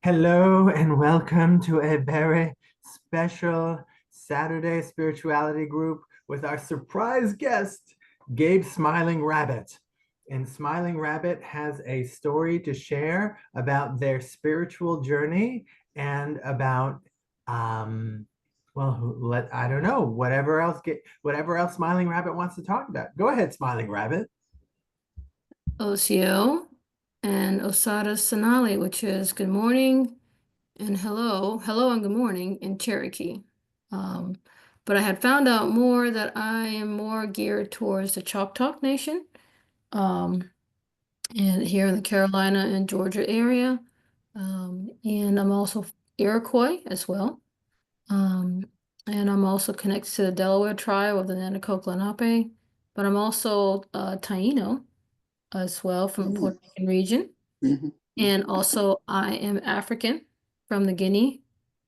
Hello and welcome to a very special Saturday spirituality group with our surprise guest, Gabe Smiling Rabbit. And Smiling Rabbit has a story to share about their spiritual journey and about I don't know, whatever else Smiling Rabbit wants to talk about. Go ahead, Smiling Rabbit. Osio and Osada Sonali, which is good morning and hello and good morning in Cherokee. Um, but I had found out more that I am more geared towards the Choctaw Nation, um, and here in the Carolina and Georgia area. And I'm also Iroquois as well. Um, and I'm also connected to the Delaware tribe of the Nanaco Lenape, but I'm also Taino as well from the Mm, Puerto Rican region. mhm, And also I am African from the Guinea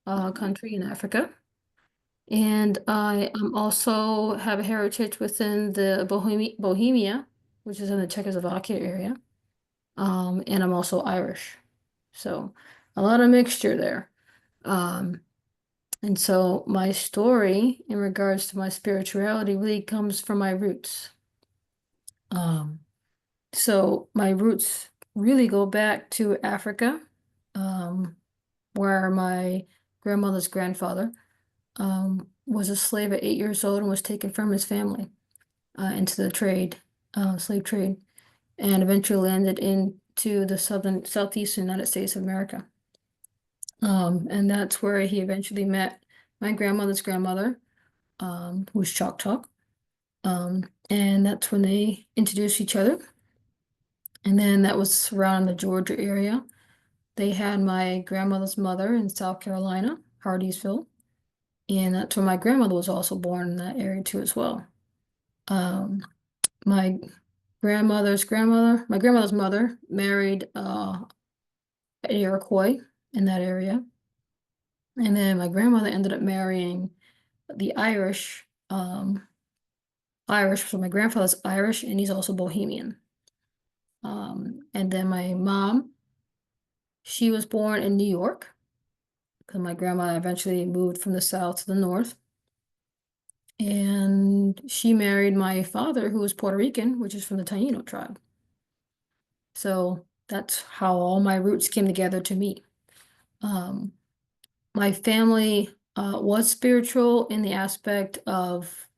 country in Africa. And I am also have a heritage within the Bohemia, which is in the Czechoslovakia area. And I'm also Irish. So a lot of mixture there. Um, and so my story in regards to my spirituality really comes from my roots. Um, So my roots really go back to Africa, um, where my grandmother's grandfather was a slave at 8 years old and was taken from his family into the slave trade, and eventually landed into the southeastern United States of America. And that's where he eventually met my grandmother's grandmother, who's Choctaw. And that's when they introduced each other. And then that was around the Georgia area. They had my grandmother's mother in South Carolina, Hardeesville, and that's where my grandmother was also born in that area too as well. Um, my my grandmother's mother married an Iroquois in that area, and then my grandmother ended up marrying the Irish. So my grandfather's Irish, and he's also Bohemian. And then my mom, she was born in New York because my grandma eventually moved from the south to the north. And she married my father, who was Puerto Rican, which is from the Taino tribe. So that's how all my roots came together to meet. Um, my family was spiritual in the aspect of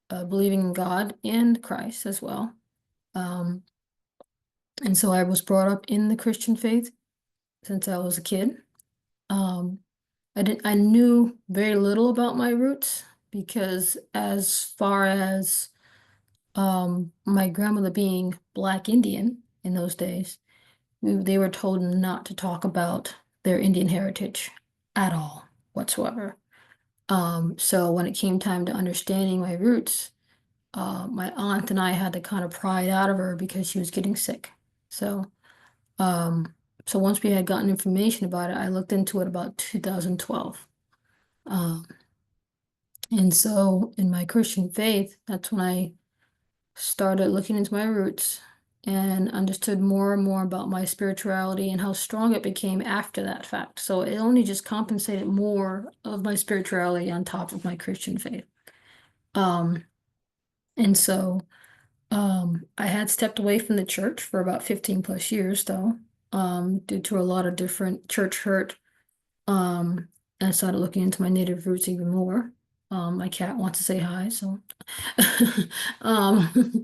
believing in God and Christ as well. Um, and so I was brought up in the Christian faith since I was a kid. Um, I knew very little about my roots because as far as my grandmother being Black Indian in those days, they were told not to talk about their Indian heritage at all whatsoever. So when it came time to understanding my roots, my aunt and I had to kind of pry it out of her because she was getting sick. So, um, so once we had gotten information about it, I looked into it about 2012. Um, and so in my Christian faith, that's when I started looking into my roots and understood more and more about my spirituality and how strong it became after that fact. So it only just compensated more of my spirituality on top of my Christian faith. Um, and so I had stepped away from the church for about 15 plus years though, due to a lot of different church hurt. And I started looking into my native roots even more. My cat wants to say hi, so um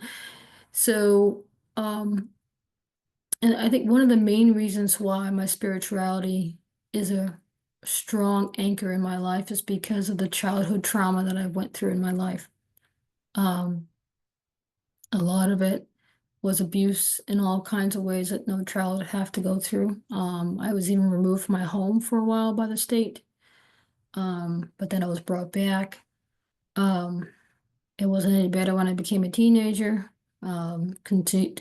So, um, and I think one of the main reasons why my spirituality is a strong anchor in my life is because of the childhood trauma that I went through in my life. Um, a lot of it was abuse in all kinds of ways that no child would have to go through. I was even removed from my home for a while by the state. But then I was brought back. Um, It wasn't any better when I became a teenager. Continue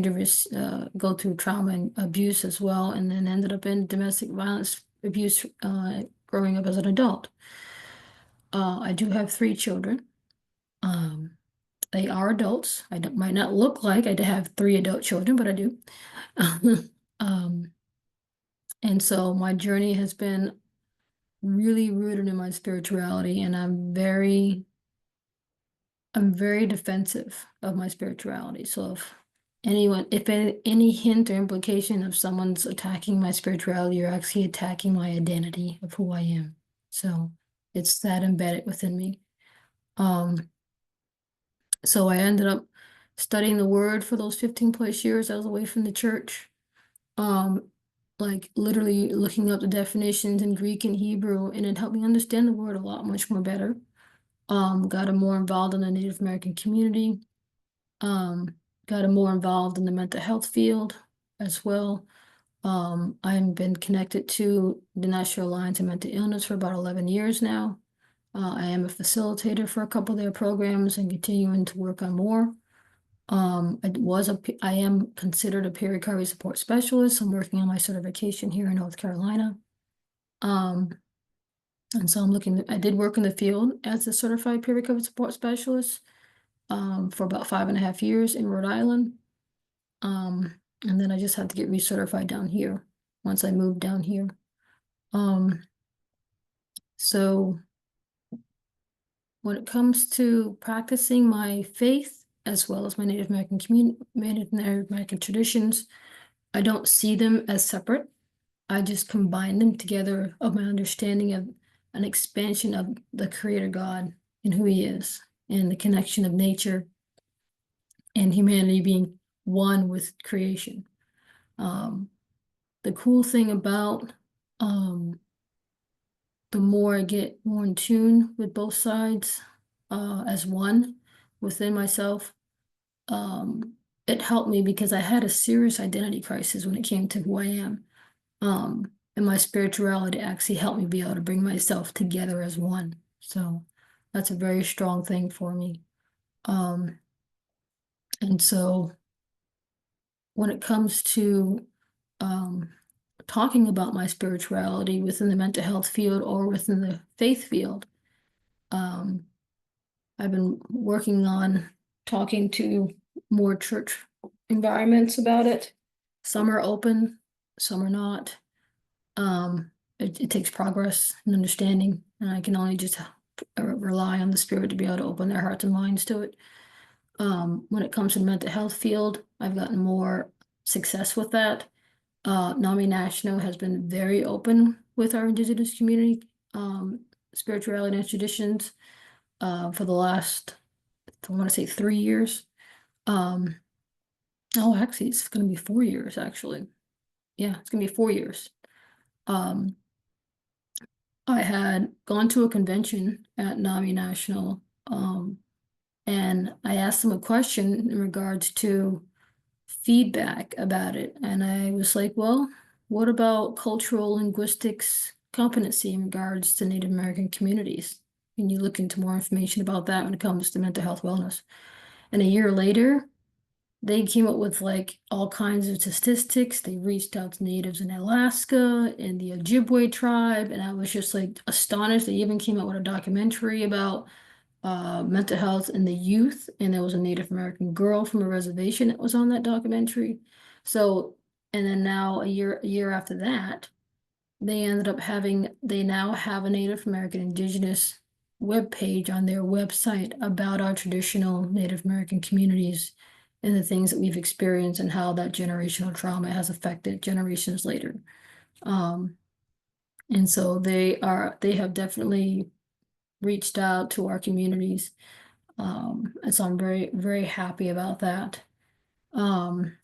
to go through trauma and abuse as well, and then ended up in domestic violence abuse growing up as an adult. I do have three children. Um, they are adults. Might not look like I have three adult children, but I do. Um, And so my journey has been really rooted in my spirituality, and I'm very defensive of my spirituality. So if any hint or implication of someone's attacking my spirituality, you're actually attacking my identity of who I am. So it's that embedded within me. Um, so I ended up studying the word for those 15 plus years I was away from the church. Um, like literally looking up the definitions in Greek and Hebrew, and it helped me understand the word a lot much more better. Got more involved in the Native American community. Um, got more involved in the mental health field as well. I've been connected to the National Alliance on Mental Illness for about 11 years now. I am a facilitator for a couple of their programs and continuing to work on more. I am considered a peer recovery support specialist. I'm working on my certification here in North Carolina. Um, and so I did work in the field as a certified peer recovery support specialist, for about 5.5 years in Rhode Island. And then I just had to get recertified down here once I moved down here. Um, so when it comes to practicing my faith as well as my Native American traditions, I don't see them as separate. I just combine them together of my understanding of an expansion of the Creator God and who He is, and the connection of nature and humanity being one with creation. The cool thing about the more I get more in tune with both sides as one within myself, um, it helped me because I had a serious identity crisis when it came to who I am. And my spirituality actually helped me be able to bring myself together as one. So that's a very strong thing for me. Um, and so when it comes to um, talking about my spirituality within the mental health field or within the faith field, um, I've been working on talking to more church environments about it. Some are open, some are not. It takes progress and understanding, and I can only just rely on the spirit to be able to open their hearts and minds to it. When it comes to the mental health field, I've gotten more success with that. NAMI National has been very open with our indigenous community, spirituality and traditions, for the last, I want to say 3 years. Oh, actually, it's going to be 4 years, actually. Yeah, it's going to be 4 years. Um, I had gone to a convention at NAMI National, and I asked them a question in regards to feedback about it. And I was like, well, what about cultural linguistics competency in regards to Native American communities? Can you look into more information about that when it comes to mental health wellness? And a year later, they came up with like all kinds of statistics. They reached out to natives in Alaska and the Ojibwe tribe, and I was just like astonished. They even came out with a documentary about mental health in the youth, and there was a Native American girl from a reservation that was on that documentary. So, and then now a year after that, they now have a Native American indigenous web page on their website about our traditional Native American communities and the things that we've experienced and how that generational trauma has affected generations later. Um, and so they have definitely reached out to our communities. And so I'm very, very happy about that. Um,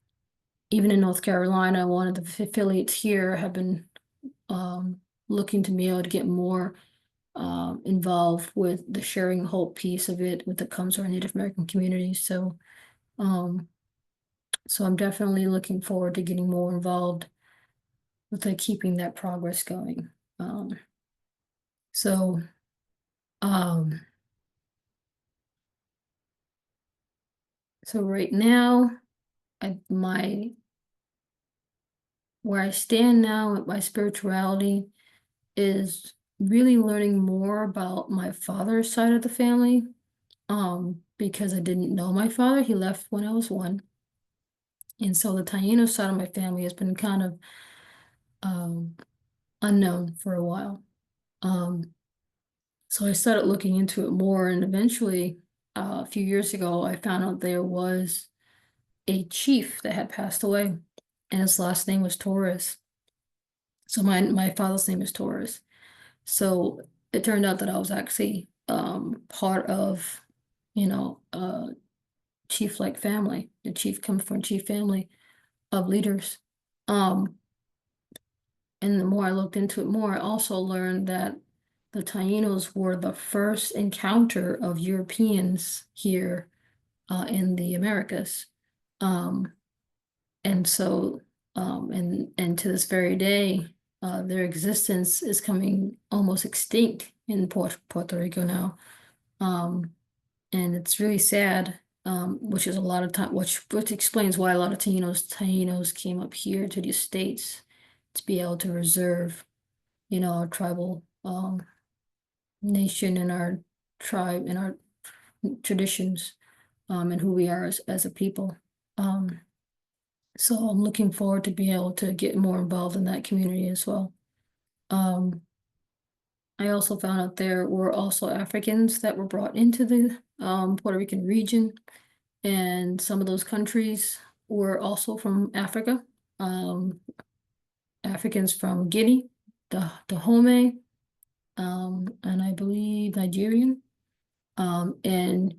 Even in North Carolina, one of the affiliates here have been looking to be able to get more involved with the sharing hope piece of it when it comes to our Native American communities. Um, so I'm definitely looking forward to getting more involved with like keeping that progress going. So um, so right now, my where I stand now with my spirituality is really learning more about my father's side of the family. Because I didn't know my father. He left when I was 1. And so the Taino side of my family has been kind of um, unknown for a while. So I started looking into it more, and eventually, a few years ago, I found out there was a chief that had passed away, and his last name was Torres. So my father's name is Torres. So it turned out that I was actually part of, a chief-like family. The chief comes from chief family of leaders. Um, and the more I looked into it more, I also learned that the Tainos were the first encounter of Europeans here in the Americas. Um, and so, and to this very day, their existence is coming almost extinct in Puerto Rico now. Um, and it's really sad, which is a lot of time, which explains why a lot of Tainos came up here to the States to be able to reserve, our tribal nation and our tribe and our traditions, and who we are as a people. Um, so I'm looking forward to being able to get more involved in that community as well. Um, I also found out there were also Africans that were brought into the Puerto Rican region, and some of those countries were also from Africa. Um, Africans from Guinea, Dahomey, and I believe Nigerian, and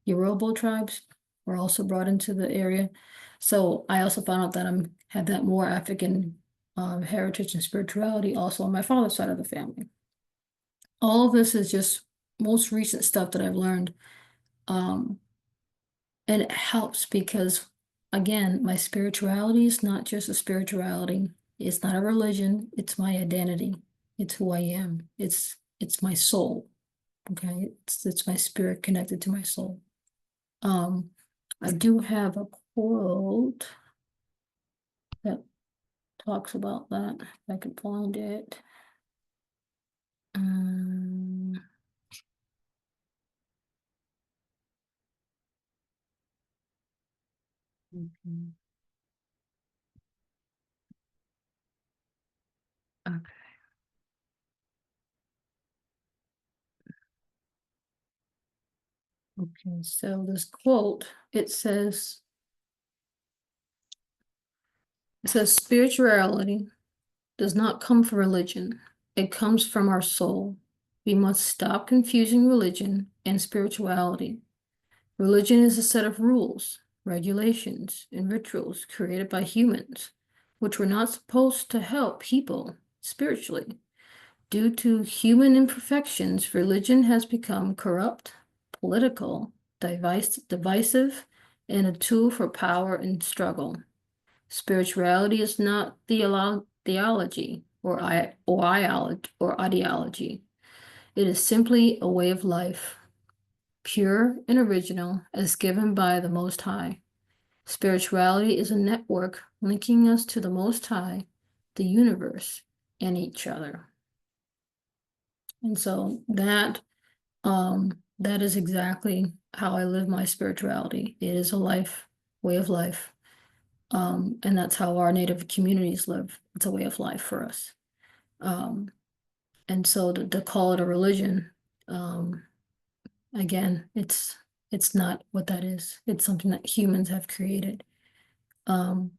Yoruba tribes were also brought into the area. So I also found out that I had that more African heritage and spirituality also on my father's side of the family. All of this is just most recent stuff that I've learned. Um, and it helps because, again, my spirituality is not just a spirituality. It's not a religion. It's my identity. It's who I am. It's my soul. Okay, it's my spirit connected to my soul. Um, I do have a quote that talks about that. If I can find it. Um, mhm. Okay. Okay, so this quote, it says spirituality does not come from religion. It comes from our soul. We must stop confusing religion and spirituality. Religion is a set of rules, regulations, and rituals created by humans, which were not supposed to help people spiritually. Due to human imperfections, religion has become corrupt, political, divisive, and a tool for power and struggle. Spirituality is not theology or ideology. It is simply a way of life, pure and original, as given by the Most High. Spirituality is a network linking us to the Most High, the universe, and each other. And so that is exactly how I live my spirituality. It is a way of life. And that's how our Native communities live. It's a way of life for us. Um, and so to call it a religion, um, again, it's not what that is. It's something that humans have created. Um,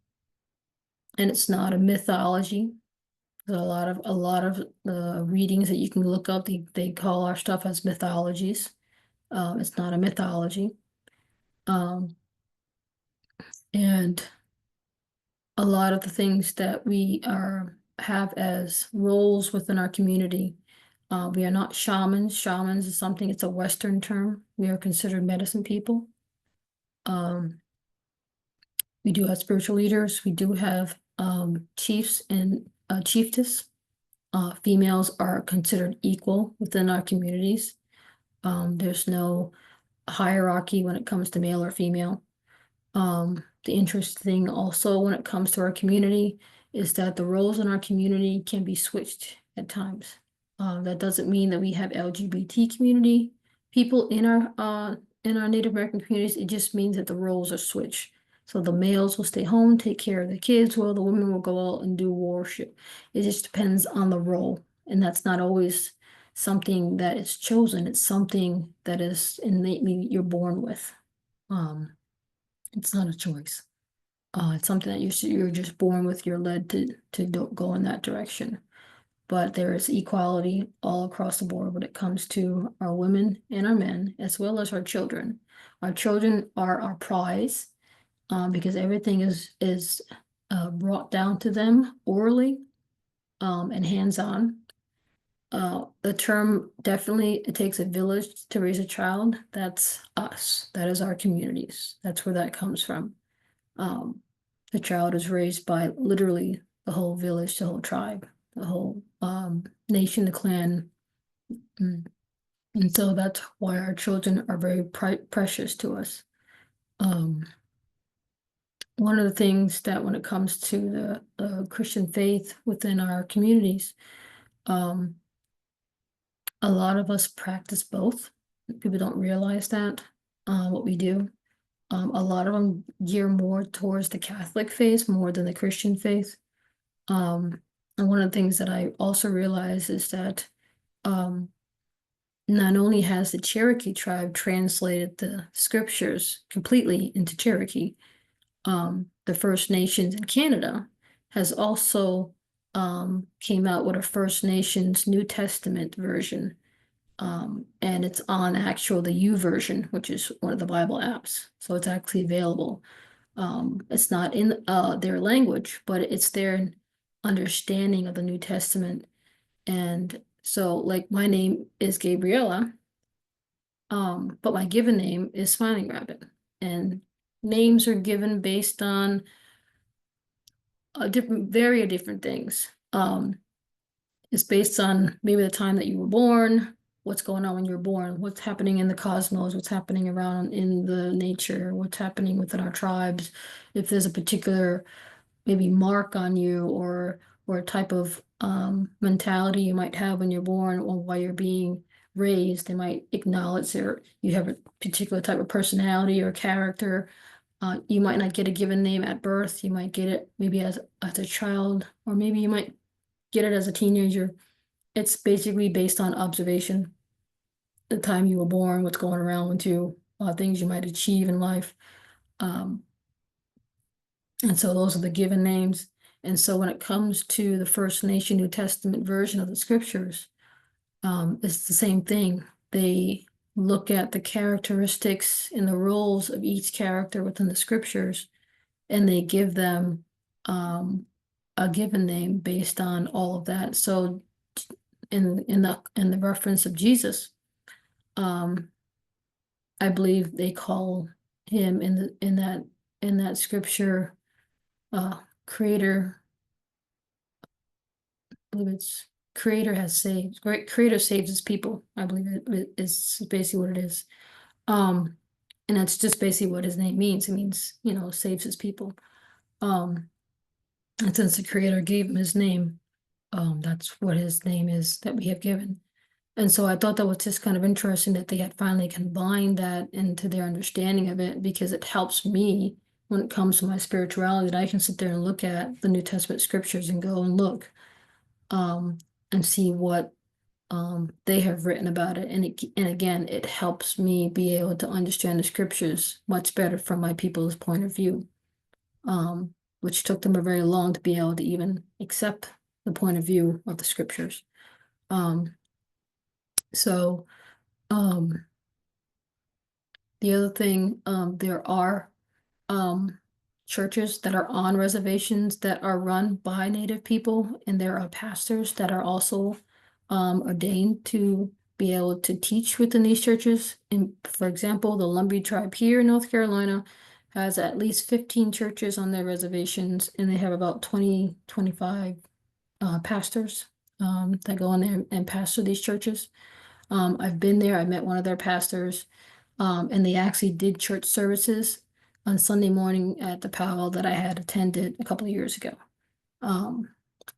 and it's not a mythology. A lot of the readings that you can look up, they call our stuff as mythologies. It's not a mythology. Um, and a lot of the things that we have as roles within our community, we are not shamans. Shamans is something, it's a Western term. We are considered medicine people. Um, we do have spiritual leaders. We do have chiefs and chiefess. Females are considered equal within our communities. There's no hierarchy when it comes to male or female. The interesting thing also when it comes to our community is that the roles in our community can be switched at times. That doesn't mean that we have LGBT community people in our Native American communities. It just means that the roles are switched. So the males will stay home, take care of the kids, while the women will go out and do worship. It just depends on the role, and that's not always something that is chosen. It's something that is innately you're born with. Um, it's not a choice. It's something that you're just born with. You're led to go in that direction. But there is equality all across the board when it comes to our women and our men, as well as our children. Our children are our prize, because everything is brought down to them orally, and hands-on. The term definitely, it takes a village to raise a child. That's us. That is our communities. That's where that comes from. Um, the child is raised by literally the whole village, the whole tribe, the whole nation, the clan. Mm. And so that's why our children are very precious to us. Um, one of the things that when it comes to the Christian faith within our communities, um, a lot of us practice both. People don't realize that, what we do. A lot of them gear more towards the Catholic faith more than the Christian faith. And one of the things that I also realize is that um, not only has the Cherokee tribe translated the scriptures completely into Cherokee, the First Nations in Canada has also came out with a First Nations New Testament version. And it's on the U version, which is one of the Bible apps. So it's actually available. It's not in their language, but it's their understanding of the New Testament. And so, like, my name is Gabriella, but my given name is Smiling Rabbit. And names are given based on different things. It's based on maybe the time that you were born, what's going on when you're born, what's happening in the cosmos, what's happening around in the nature, what's happening within our tribes. If there's a particular maybe mark on you, or a type of mentality you might have when you're born or while you're being raised, they might acknowledge you have a particular type of personality or character. You might not get a given name at birth. You might get it maybe as a child, or maybe you might get it as a teenager. It's basically based on observation, the time you were born, what's going around with you, things you might achieve in life. Um, and so those are the given names. And so when it comes to the First Nation New Testament version of the scriptures, it's the same thing. They look at the characteristics and the roles of each character within the scriptures, and they give them a given name based on all of that. So in the reference of Jesus, um, I believe they call him in that scripture, creator. I believe it's creator has saved. Great creator saves his people. I believe it is basically what it is. Um, and that's just basically what his name means. It means, saves his people. Um, and since the creator gave him his name, that's what his name is that we have given. And so I thought that was just kind of interesting that they had finally combined that into their understanding of it, because it helps me when it comes to my spirituality, that I can sit there and look at the New Testament scriptures and go and look, um, and see what they have written about it. And again, it helps me be able to understand the scriptures much better from my people's point of view, which took them a very long to be able to even accept the point of view of the scriptures. Um, so um, the other thing, there are um, churches that are on reservations that are run by Native people, and there are pastors that are also ordained to be able to teach within these churches. And for example, the Lumbee tribe here in North Carolina has at least 15 churches on their reservations, and they have about 25 pastors that go in there and pastor these churches. I've been there, I met one of their pastors, and they actually did church services on Sunday morning at the powwow that I had attended a couple of years ago. Um,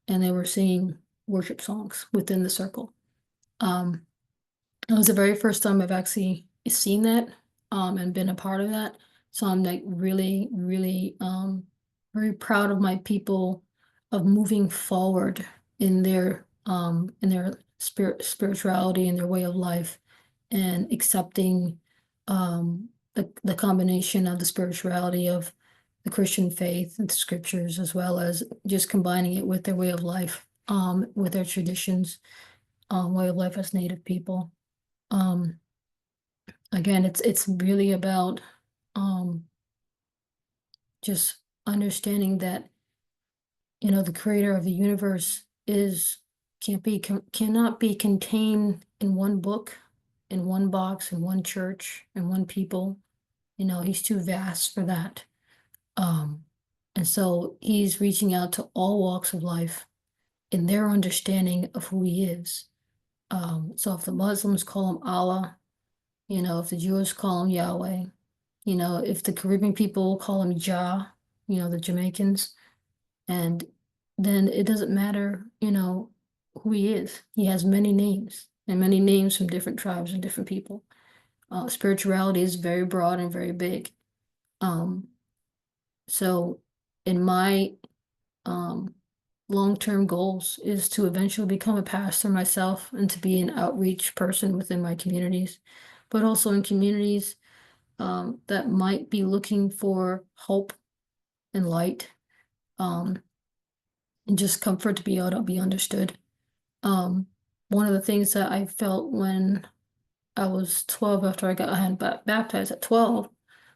and they were singing worship songs within the circle. Um, it was the very first time I've actually seen that, and been a part of that. So I'm like really, really very proud of my people of moving forward in their spirituality and their way of life and accepting the combination of the spirituality of the Christian faith and the scriptures, as well as just combining it with their way of life, with their traditions, way of life as Native people. Um, again, it's really about um, just understanding that, you know, the creator of the universe cannot be contained in one book, in one box, in one church, in one people. You know, he's too vast for that. Um, and so he's reaching out to all walks of life in their understanding of who he is. So if the Muslims call him Allah, you know, if the Jews call him Yahweh, you know, if the Caribbean people call him Jah, you know, the Jamaicans, and then it doesn't matter, you know, who he is. He has many names and many names from different tribes and different people. Spirituality is very broad and very big. Um, so in my um, long-term goals is to eventually become a pastor myself and to be an outreach person within my communities, but also in communities that might be looking for hope and light, um, and just comfort to be able to be understood. Um, one of the things that I felt when I was 12, after I had baptized at 12,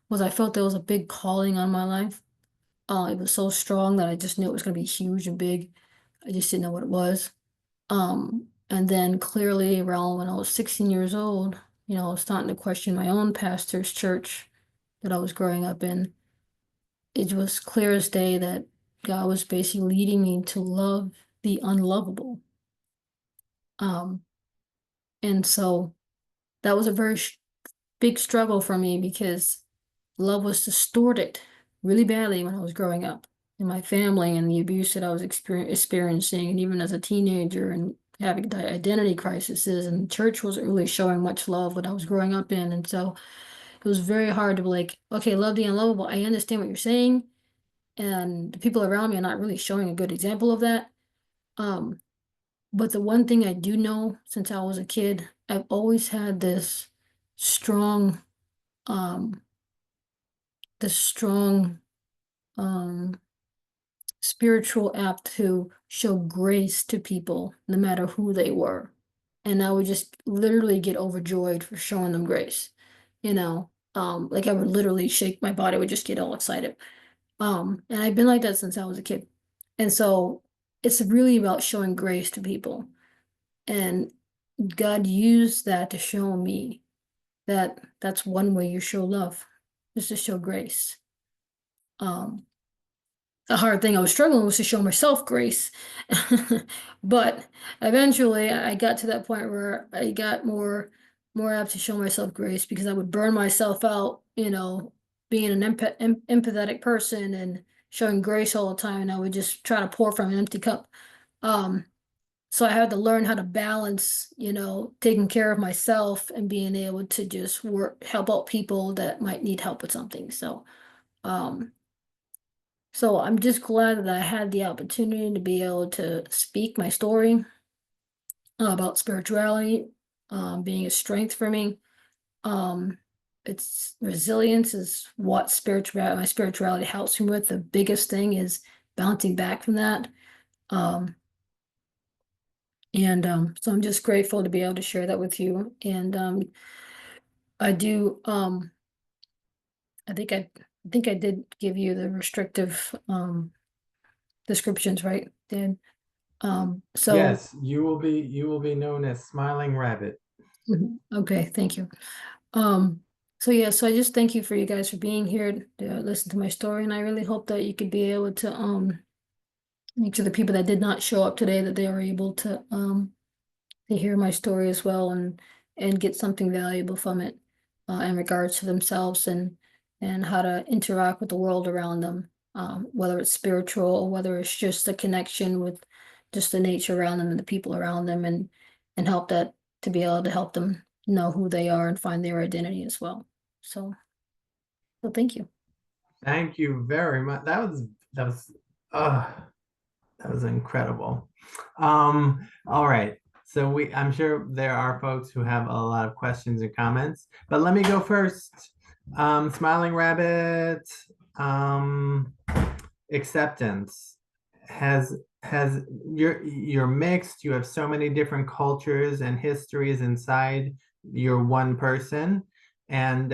was I felt there was a big calling on my life. It was so strong that I just knew it was going to be huge and big. I just didn't know what it was. And then clearly around when I was 16 years old, you know, I was starting to question my own pastor's church that I was growing up in. It was clear as day that God was basically leading me to love the unlovable. Um, and so that was a very big struggle for me because love was distorted really badly when I was growing up in my family and the abuse that I was experiencing, and even as a teenager and having identity crises. And church wasn't really showing much love when I was growing up in. And so it was very hard to be like, okay, love the unlovable. I understand what you're saying. And the people around me are not really showing a good example of that. Um, but the one thing I do know since I was a kid, I've always had strong, um, this strong, um, spiritual apt to show grace to people, no matter who they were. And I would just literally get overjoyed for showing them grace. You know, like I would literally shake my body, would just get all excited. And I've been like that since I was a kid. And so it's really about showing grace to people. And God used that to show me that that's one way you show love, is to show grace. Um, the hard thing I was struggling was to show myself grace. But eventually I got to that point where I got more apt to show myself grace because I would burn myself out, you know, being an empathetic person and showing grace all the time, and I would just try to pour from an empty cup. Um, so I had to learn how to balance, you know, taking care of myself and being able to just help out people that might need help with something. Um, so I'm just glad that I had the opportunity to be able to speak my story about spirituality, being a strength for me. Um, it's resilience is what my spirituality helps me with. The biggest thing is bouncing back from that. Um, and so I'm just grateful to be able to share that with you. And I do I think I did give you the restrictive descriptions, right, Dan? So Yes, you will be known as Smiling Rabbit. okay, thank you. Um, so yeah, so I just thank you for you guys for being here to listen to my story, and I really hope that you could be able to make sure the people that did not show up today that they are able to hear my story as well and get something valuable from it in regards to themselves and how to interact with the world around them, whether it's spiritual or whether it's just a connection with just the nature around them and the people around them, and help that to be able to help them know who they are and find their identity as well. So So thank you. Thank you very much. That was uh that was incredible. All right. So I'm sure there are folks who have a lot of questions and comments, but let me go first. Smiling Rabbit, um, acceptance has you're mixed. You have so many different cultures and histories inside your one person, and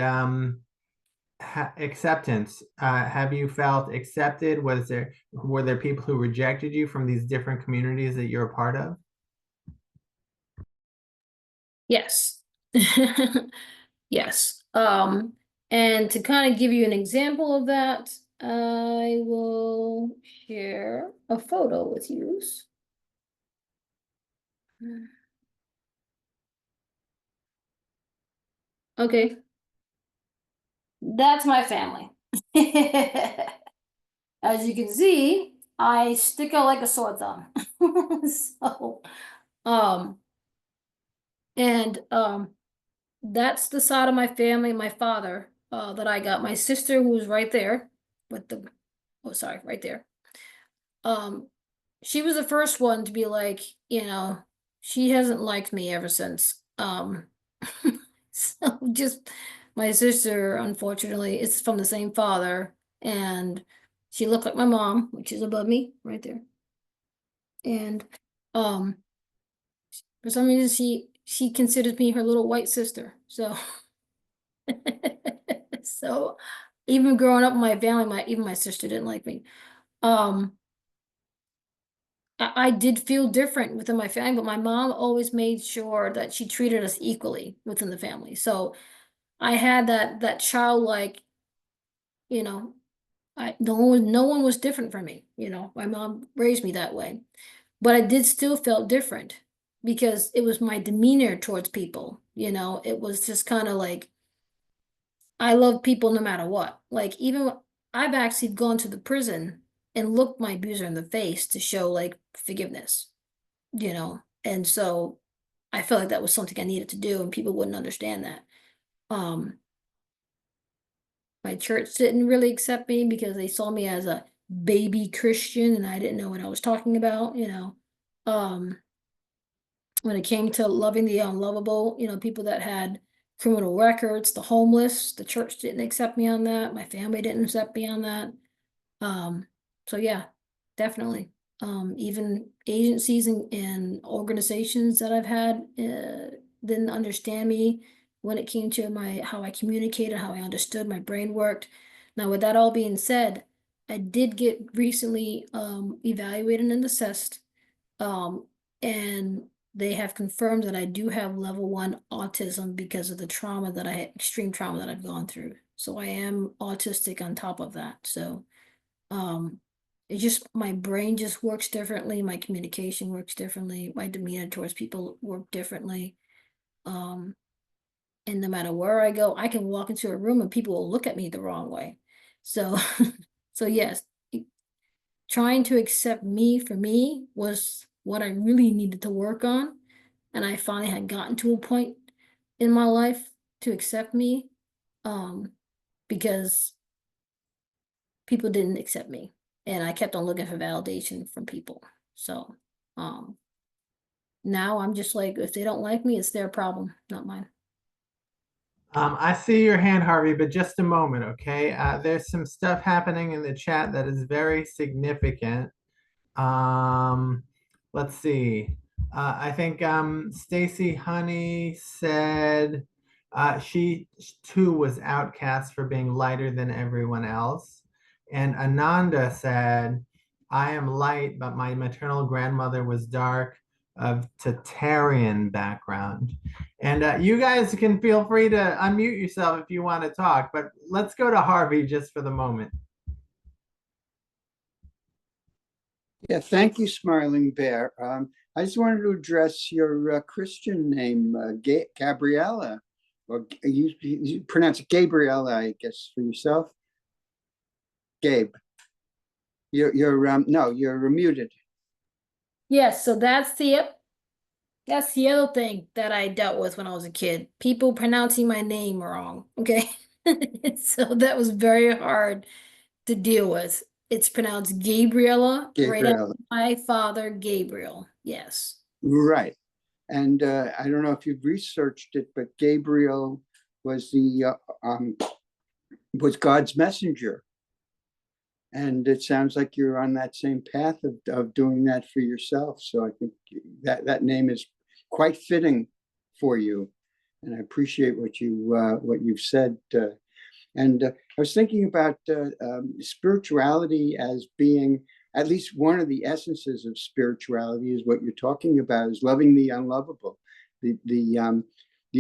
acceptance. Have you felt accepted? Were there people who rejected you from these different communities that you're a part of? Yes. Yes. And to kind of give you an example of that, I will share a photo with you. Okay, that's my family. As you can see, I stick out like a sore thumb. So, um, and that's the side of my family, my father, that I got. My sister, who's right there with the, oh, sorry, right there. Um, she was the first one to be like, she hasn't liked me ever since. So just my sister, unfortunately, is from the same father, and she looked like my mom, which is above me right there. And um, for some reason, she considers me her little white sister. So, so even growing up in my family, even my sister didn't like me. Um, I did feel different within my family, but my mom always made sure that she treated us equally within the family. So I had that childlike, you know, no one was different from me. My mom raised me that way. But I did still felt different because it was my demeanor towards people. It was just kind of like I love people no matter what. Like even I've actually gone to the prison and looked my abuser in the face to show like forgiveness. And so I felt like that was something I needed to do, and people wouldn't understand that. Um, my church didn't really accept me because they saw me as a baby Christian and I didn't know what I was talking about. Um, when it came to loving the unlovable, people that had criminal records, the homeless, the church didn't accept me on that. My family didn't accept me on that. Um, so yeah, definitely. Even agencies and organizations that I've had didn't understand me when it came to my how I communicated, how I understood my brain worked. Now, with that all being said, I did get recently evaluated and assessed, um, and they have confirmed that I do have level 1 autism because of the trauma that I had, extreme trauma that I've gone through. So I am autistic on top of that. So um, it's just my brain just works differently, my communication works differently, my demeanor towards people work differently. Um, and no matter where I go, I can walk into a room and people will look at me the wrong way. So, so yes, trying to accept me for me was what I really needed to work on. And I finally had gotten to a point in my life to accept me, um, because people didn't accept me. And I kept on looking for validation from people. So um now I'm just like, if they don't like me, it's their problem, not mine. I see your hand, Harvey, but just a moment, okay? There's some stuff happening in the chat that is very significant. Um, let's see. I think Stacy Honey said she too was outcast for being lighter than everyone else. And Ananda said, I am light, but my maternal grandmother was dark, of Tatarian background. And you guys can feel free to unmute yourself if you want to talk, but let's go to Harvey just for the moment. Yeah, thank you, Smiling Bear. I just wanted to address your Christian name, Gabriella, or you pronounce it Gabriella, I guess, for yourself. Gabe, you're no, you're muted. Yes, so that's the other thing that I dealt with when I was a kid. People pronouncing my name wrong. Okay. So that was very hard to deal with. It's pronounced Gabriella, right after Gabriella. my father, Gabriel. Yes. Right. And I don't know if you've researched it, but Gabriel was was God's messenger. And it sounds like you're on that same path of doing that for yourself. So I think that name is quite fitting for you. And I appreciate what you've said. And I was thinking about spirituality as being at least one of the essences of spirituality is what you're talking about, is loving the unlovable, the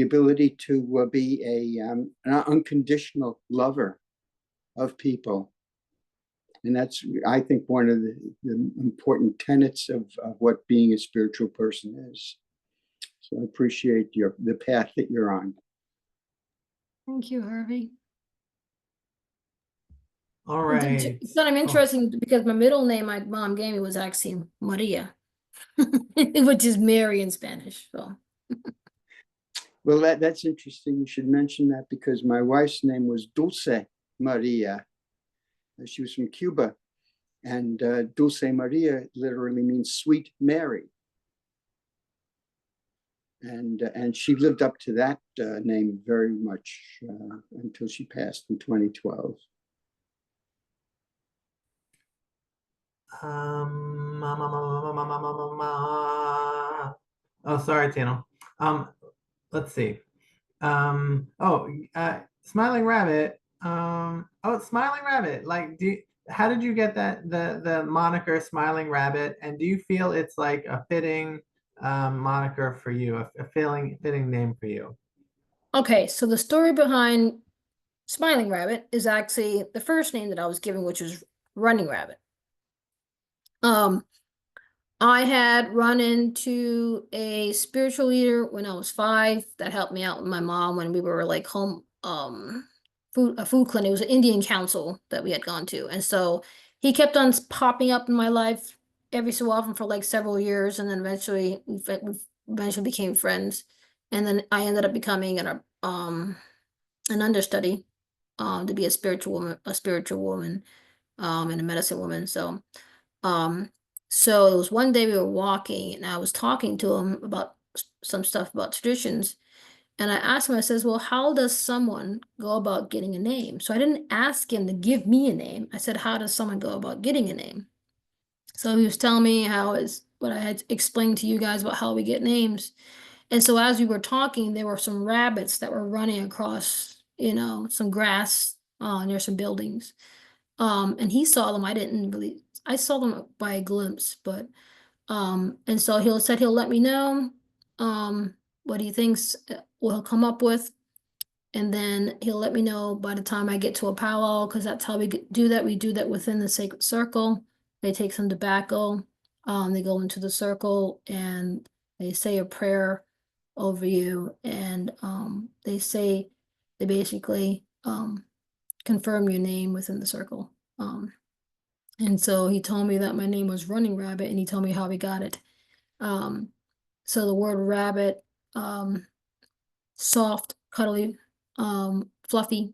ability to be an unconditional lover of people. And that's, I think, one of the important tenets of what being a spiritual person is. So I appreciate the path that you're on. Thank you, Harvey. All right. It's kind of interesting because my middle name my mom gave me was actually Maria, which is Mary in Spanish. So. Well, that's interesting. You should mention that because my wife's name was Dulce Maria. She was from Cuba. And Dulce Maria literally means sweet Mary. And she lived up to that name very much until she passed in 2012. Oh, sorry, Taino. Let's see. Smiling Rabbit. Smiling Rabbit. Like, how did you get the moniker Smiling Rabbit? And do you feel it's like a fitting moniker for you, a fitting name for you? Okay, so the story behind Smiling Rabbit is actually the first name that I was given, which was Running Rabbit. I had run into a spiritual leader when I was 5 that helped me out with my mom when we were like home a food clinic. It was an Indian council that we had gone to. And so he kept on popping up in my life every so often for like several years, and then eventually we eventually became friends. And then I ended up becoming an understudy to be a spiritual woman and a medicine woman. So it was one day we were walking and I was talking to him about some stuff about traditions. And I asked him, I says, well, how does someone go about getting a name? So I didn't ask him to give me a name. I said, how does someone go about getting a name? So he was telling me how is what I had explained to you guys about how we get names. And so as we were talking, there were some rabbits that were running across, some grass near some buildings. And he saw them. I saw them by a glimpse, but and so he'll let me know what he thinks what he'll come up with, and then he'll let me know by the time I get to a powwow, because that's how we do that. We do that within the sacred circle. They take some tobacco, they go into the circle and they say a prayer over you, and they basically confirm your name within the circle. And so he told me that my name was Running Rabbit, and he told me how he got it. So the word rabbit, soft, cuddly, fluffy,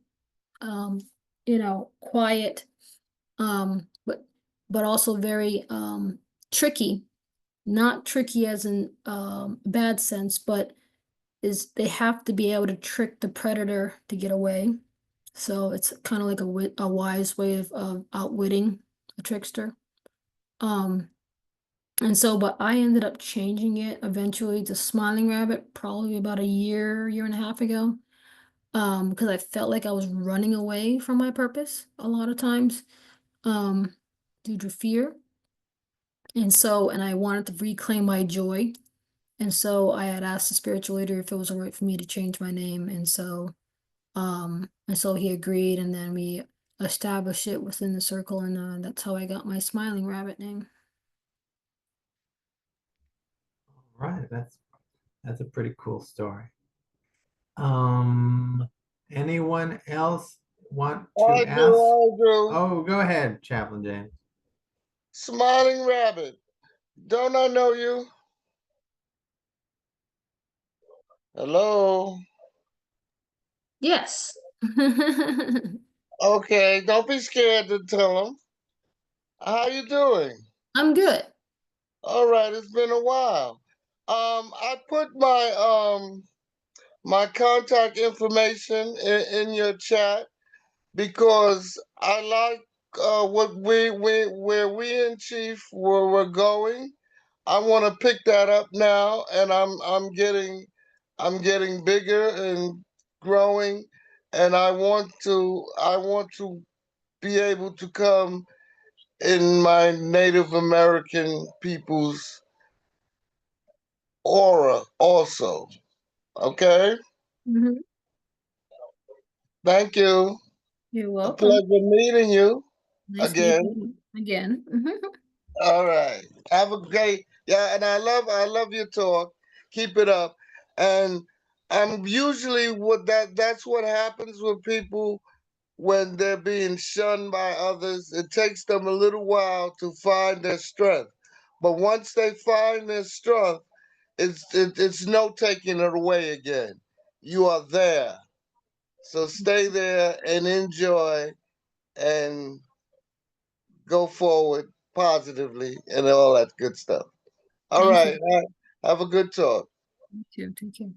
quiet, but also very tricky. Not tricky as in bad sense, but they have to be able to trick the predator to get away. So it's kind of like a wise way of outwitting a trickster. And so, but I ended up changing it eventually to Smiling Rabbit, probably about a year and a half ago. Because I felt like I was running away from my purpose a lot of times, due to fear. And I wanted to reclaim my joy. And so I had asked the spiritual leader if it was all right for me to change my name. And so he agreed, and then we established it within the circle, and that's how I got my Smiling Rabbit name. All right, that's a pretty cool story. Anyone else want to I ask? do. Oh, go ahead, Chaplain James. Smiling Rabbit. Don't I know you? Hello? Yes. Okay, don't be scared to tell them. How you doing? I'm good. All right, it's been a while. I put my contact information in your chat because I like what we where we in Chief where we're going. I want to pick that up now, and I'm getting bigger and growing, and I want to be able to come in my Native American people's aura also. Okay, Mhm. thank you. You're A welcome. pleasure meeting you Nice meeting again. you again. Mhm. All right. Have a great yeah, and I love your talk. Keep it up. And I'm usually that's what happens with people when they're being shunned by others. It takes them a little while to find their strength. But once they find their strength, it's no taking it away again. You are there. So stay there and enjoy and go forward positively and all that good stuff. All Thank right. you. Have a good talk. Thank you. Thank you.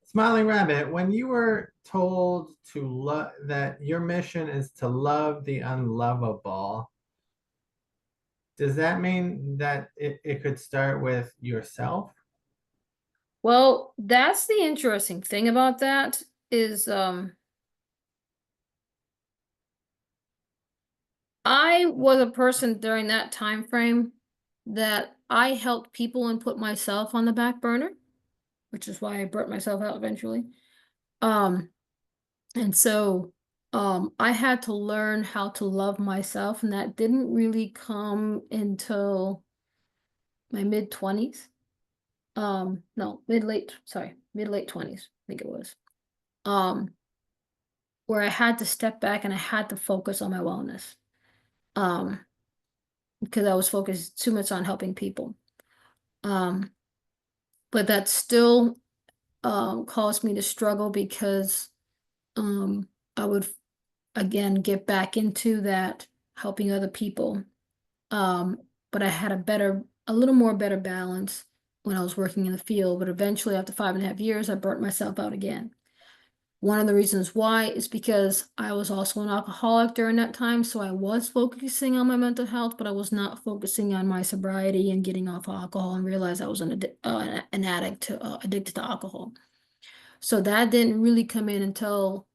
Smiling Rabbit, when you were told to love that your mission is to love the unlovable, does that mean that it could start with yourself? Well, that's the interesting thing about that is I was a person during that time frame that I helped people and put myself on the back burner, which is why I burnt myself out eventually. Um, and so I had to learn how to love myself, and that didn't really come until my mid 20s. No, mid late 20s, I think it was. Um, where I had to step back and I had to focus on my wellness. Um, because I was focused too much on helping people. Um, but that still caused me to struggle because um, I would again get back into that helping other people. Um, but I had a little more better balance when I was working in the field. But eventually, after 5.5 years, I burnt myself out again. One of the reasons why is because I was also an alcoholic during that time, so I was focusing on my mental health, but I was not focusing on my sobriety and getting off alcohol and realized I was an addict addicted to alcohol. So that didn't really come in until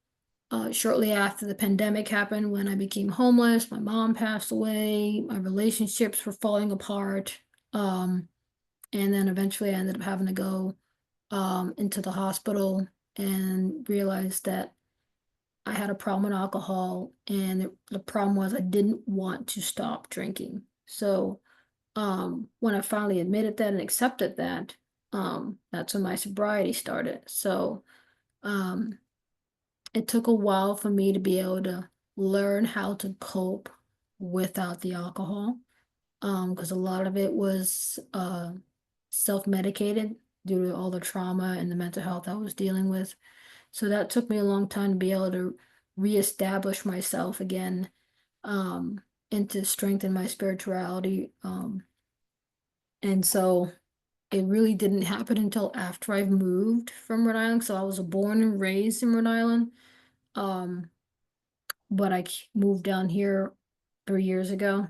shortly after the pandemic happened when I became homeless, my mom passed away, my relationships were falling apart, and then eventually I ended up having to go into the hospital and realized that I had a problem with alcohol, and the problem was I didn't want to stop drinking. So, when I finally admitted that and accepted that, that's when my sobriety started. So, um, it took a while for me to be able to learn how to cope without the alcohol, because a lot of it was self-medicated due to all the trauma and the mental health I was dealing with. So that took me a long time to be able to reestablish myself again, um, and to strengthen my spirituality. And so it really didn't happen until after I've moved from Rhode Island. So I was born and raised in Rhode Island. Um, but moved down here 3 years ago.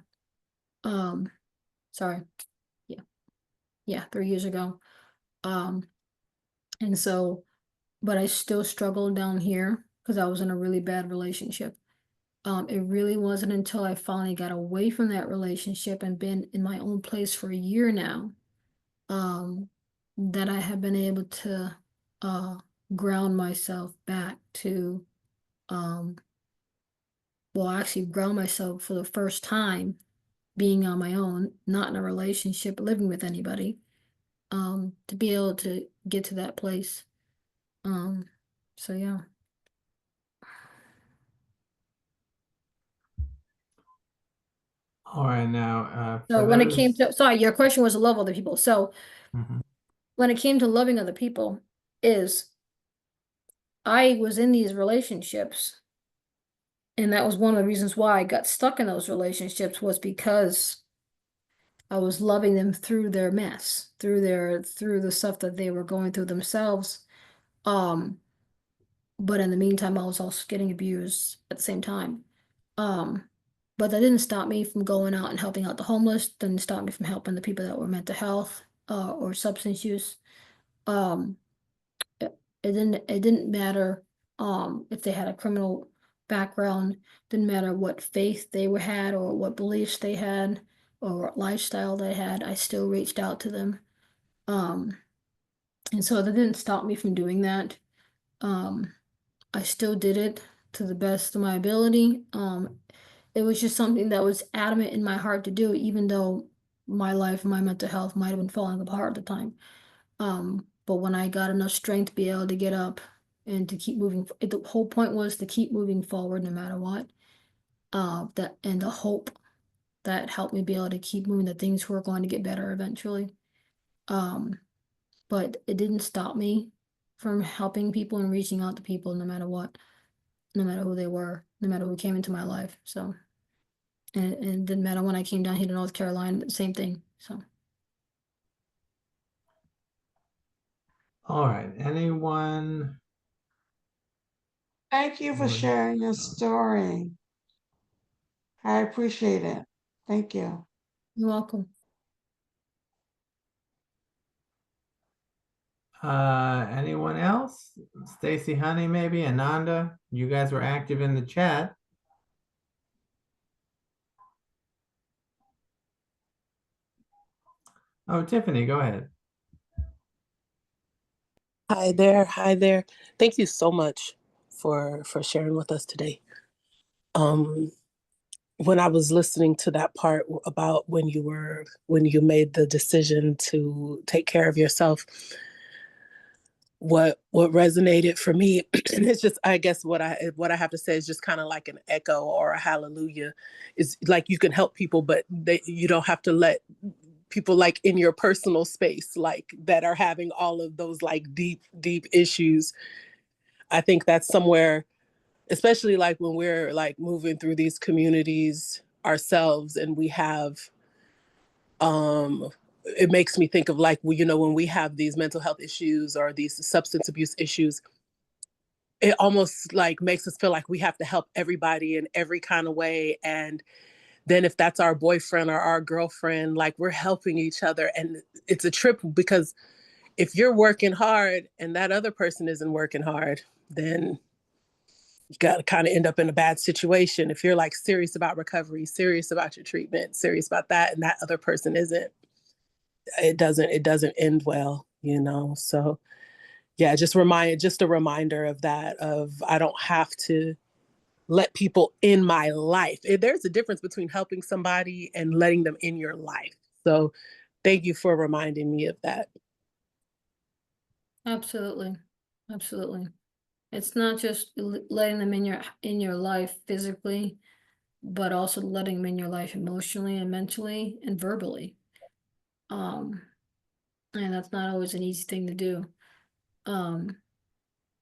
Um, sorry. Yeah. Yeah, 3 years ago. Um, and so, but I still struggled down here because I was in a really bad relationship. It really wasn't until I finally got away from that relationship and been in my own place for a year now, um, that I have been able to uh, ground myself back to, um, well, actually ground myself for the first time being on my own, not in a relationship, living with anybody, to be able to get to that place. Um, so yeah. All right, now So for when it came those. to, sorry, your question was to love other people. So Mhm. when it came to loving other people, is I was in these relationships, and that was one of the reasons why I got stuck in those relationships, was because I was loving them through their mess, through the stuff that they were going through themselves. Um, but in the meantime, I was also getting abused at the same time. Um, but that didn't stop me from going out and helping out the homeless, didn't stop me from helping the people that were mental health, or substance use. Um, it didn't matter if they had a criminal background, didn't matter what faith they had or what beliefs they had or what lifestyle they had. I still reached out to them. Um, and so that didn't stop me from doing that. Um, I still did it to the best of my ability. It was just something that was adamant in my heart to do, even though my life and my mental health might have been falling apart at the time. But when I got enough strength to be able to get up and to keep moving, the whole point was to keep moving forward no matter what. That and the hope that helped me be able to keep moving, that things were going to get better eventually. Um, but it didn't stop me from helping people and reaching out to people no matter what, no matter who they were, no matter who came into my life. So, and it didn't matter when I came down here to North Carolina, the same thing. So, All right. Anyone? Thank you for sharing your story. I appreciate it. Thank you. you're welcome. Anyone else? Stacy Honey, maybe Ananda. You guys were active in the chat. Oh, Tiffany, go ahead. Hi there. Hi there. Thank you so much for sharing with us today. When I was listening to that part about when you made the decision to take care of yourself, what resonated for me, and it's just, I guess what I have to say is just kind of like an echo or a hallelujah, is like, you can help people, but you don't have to let people, like in your personal space, like that are having all of those like deep issues. I think that's somewhere, especially like when we're like moving through these communities ourselves, and we have it makes me think of like, when we have these mental health issues or these substance abuse issues, it almost like makes us feel like we have to help everybody in every kind of way. And then if that's our boyfriend or our girlfriend, like, we're helping each other. And it's a trip, because if you're working hard and that other person isn't working hard, then you got to kind of end up in a bad situation. If you're like serious about recovery, serious about your treatment, serious about that, and that other person isn't, it doesn't end well, So yeah, just a reminder of that, of I don't have to let people in my life. There's a difference between helping somebody and letting them in your life. So thank you for reminding me of that. Absolutely. Absolutely. It's not just letting them in your life physically, but also letting them in your life emotionally and mentally and verbally. Um, and that's not always an easy thing to do. Um,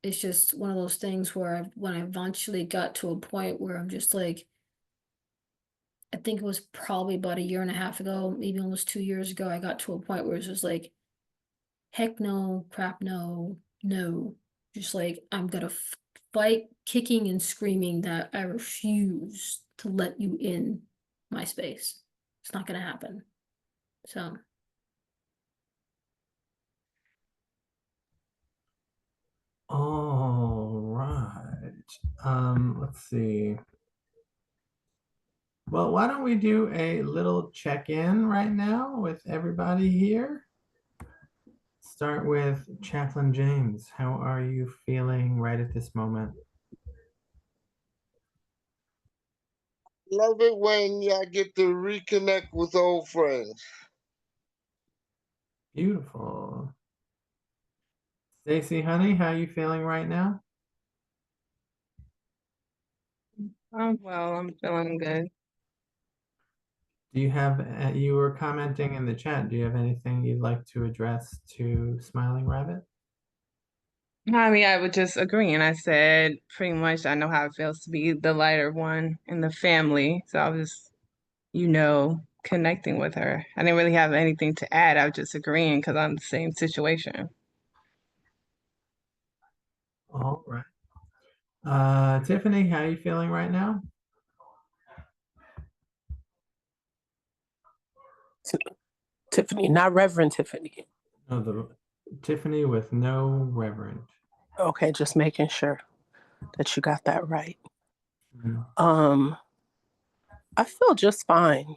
it's just one of those things where when I eventually got to a point where I'm just like, I think it was probably about a year and a half ago, maybe almost 2 years ago, I got to a point where it's just like, heck no, crap no, no. Just like, I'm gonna fight, kicking and screaming that I refuse to let you in my space. It's not gonna happen. So, All right. Let's see. Well, why don't we do a little check-in right now with everybody here? Start with Chaplain James. How are you feeling right at this moment? Love it when I get to reconnect with old friends. Beautiful. Stacy, honey, how are you feeling right now? Well, I'm feeling good. Do you have, you were commenting in the chat, do you have anything you'd like to address to Smiling Rabbit? I mean, I would just agree. And I said pretty much I know how it feels to be the lighter one in the family. So I was, connecting with her. I didn't really have anything to add. I was just agreeing because I'm the same situation. All right. Tiffany, how are you feeling right now? Tiffany, not Reverend Tiffany. Oh, the Tiffany with no reverend. Okay, just making sure that you got that right. Mhm. I feel just fine.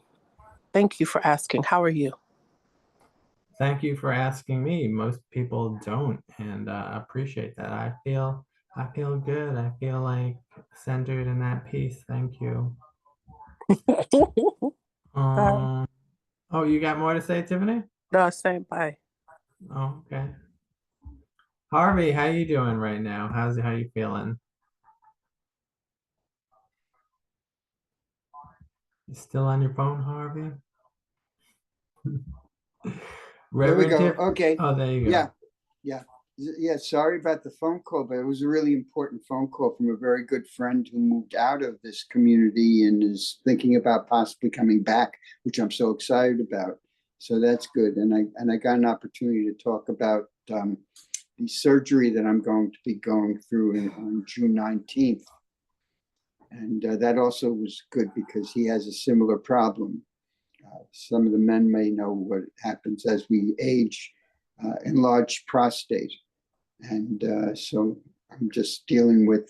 Thank you for asking. How are you? Thank you for asking me. Most people don't, and I appreciate that. I feel good. I feel like centered in that peace. Thank you. Um, oh, you got more to say, Tiffany? No, same. Bye. Oh, okay. Harvey, how you doing right now? How you feeling? You still on your phone, Harvey? There we Reverend go. Tiff. Okay. Oh, there you go. Yeah. Yeah. Yeah. Sorry about the phone call, but it was a really important phone call from a very good friend who moved out of this community and is thinking about possibly coming back, which I'm so excited about. So that's good. And I got an opportunity to talk about the surgery that I'm going to be going through on June 19th. And that also was good because he has a similar problem. Some of the men may know what happens as we age, enlarged prostate. And so I'm just dealing with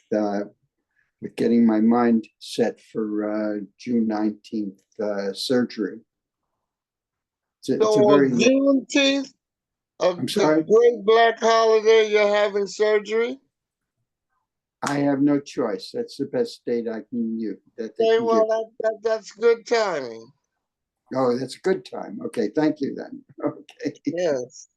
getting my mind set for June 19th surgery. It's So a on very, Juneteenth, I'm the sorry, great black holiday, you're having surgery? I have no choice. That's the best date I can use that they Okay, can give. well, that's good timing. Oh, that's a good time. Okay, thank you then. Okay. Yes.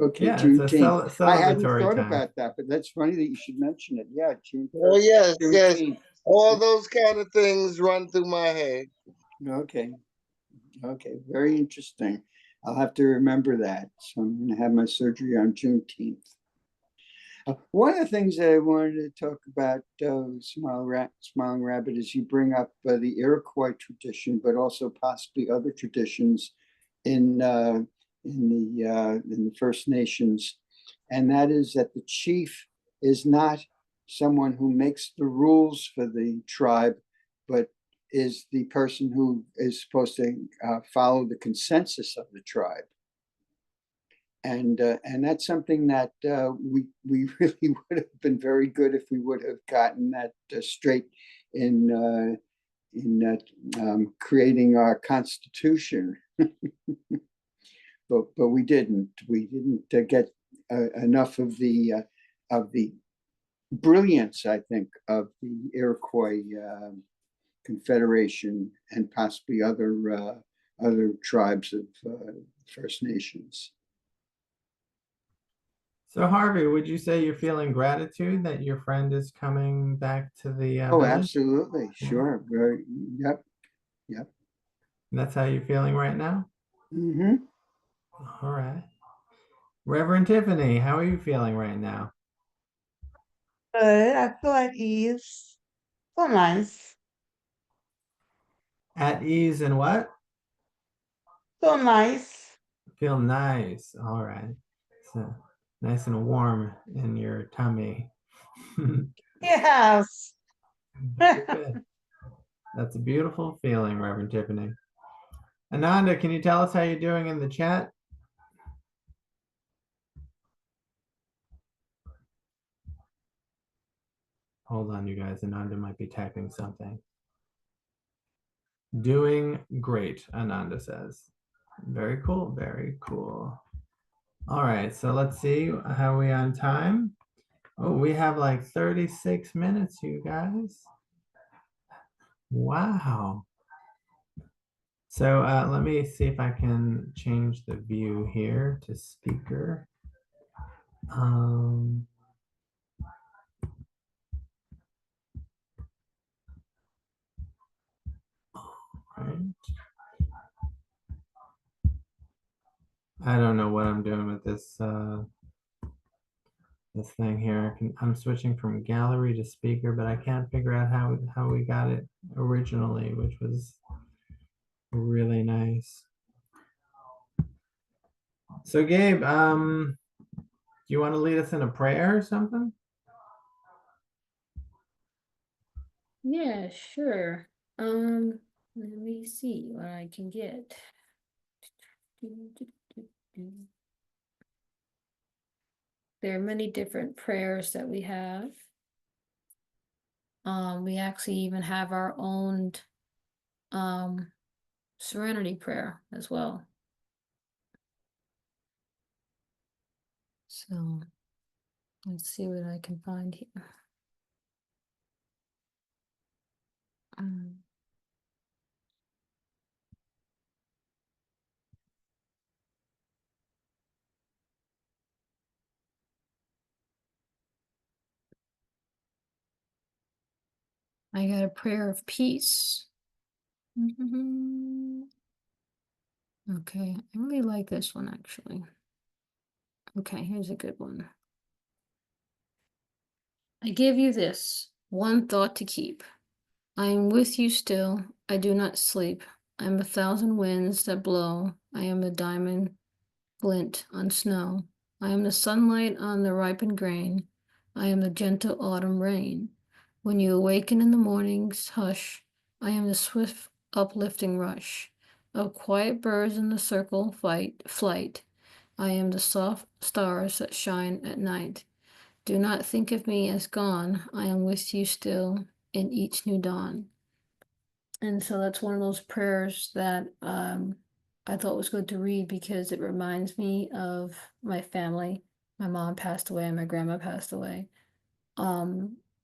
Okay, Yeah, it's a Juneteenth. I hadn't celebratory thought time. about that, but that's funny that you should mention it. Yeah, Oh, yes, yes. Juneteenth. All those kind of things run through my head. Okay, okay, very interesting. I'll have to remember that. So I'm going to have my surgery on Juneteenth. One of the things that I wanted to talk about, Smiling Rabbit, is you bring up the Iroquois tradition, but also possibly other traditions in in the First Nations, and that is that the chief is not someone who makes the rules for the tribe, but is the person who is supposed to follow the consensus of the tribe. And that's something that we really would have been very good if we would have gotten that straight in creating our constitution. But we didn't. We didn't get enough of the brilliance, I think, of the Iroquois Confederation and possibly other tribes of First Nations. So Harvey, would you say you're feeling gratitude that your friend is coming back to the Oh, village? absolutely, sure. Very, yep, yep. And that's how you're feeling right now? Mm-hmm. All right. Reverend Tiffany, how are you feeling right now? Good. I feel at ease. So nice. At ease and what? So nice. Feel nice. All right. So nice and warm in your tummy. Yes. Good. That's a beautiful feeling, Reverend Tiffany. Ananda, can you tell us how you're doing in the chat? Hold on, you guys. Ananda might be typing something. Doing great, Ananda says. Very cool, very cool. All right, so let's see, how are we on time? Oh, we have like 36 minutes, you guys. Wow. So let me see if I can change the view here to speaker. Right. I don't know what I'm doing with this this thing here. I'm switching from gallery to speaker, but I can't figure out how we got it originally, which was really nice. So Gabe, do you want to lead us in a prayer or something? Yeah, sure. Let me see what I can get. There are many different prayers that we have. We actually even have our own serenity prayer as well. So let's see what I can find here. I got a prayer of peace. Okay, I really like this one actually. Okay, here's a good one. I give you this one thought to keep. I am with you still. I do not sleep. I am 1,000 winds that blow. I am a diamond glint on snow. I am the sunlight on the ripened grain. I am the gentle autumn rain. When you awaken in the morning's hush, I am the swift uplifting rush of quiet birds in the circle flight. I am the soft stars that shine at night. Do not think of me as gone. I am with you still in each new dawn. And so that's one of those prayers that I thought was good to read because it reminds me of my family. My mom passed away and my grandma passed away,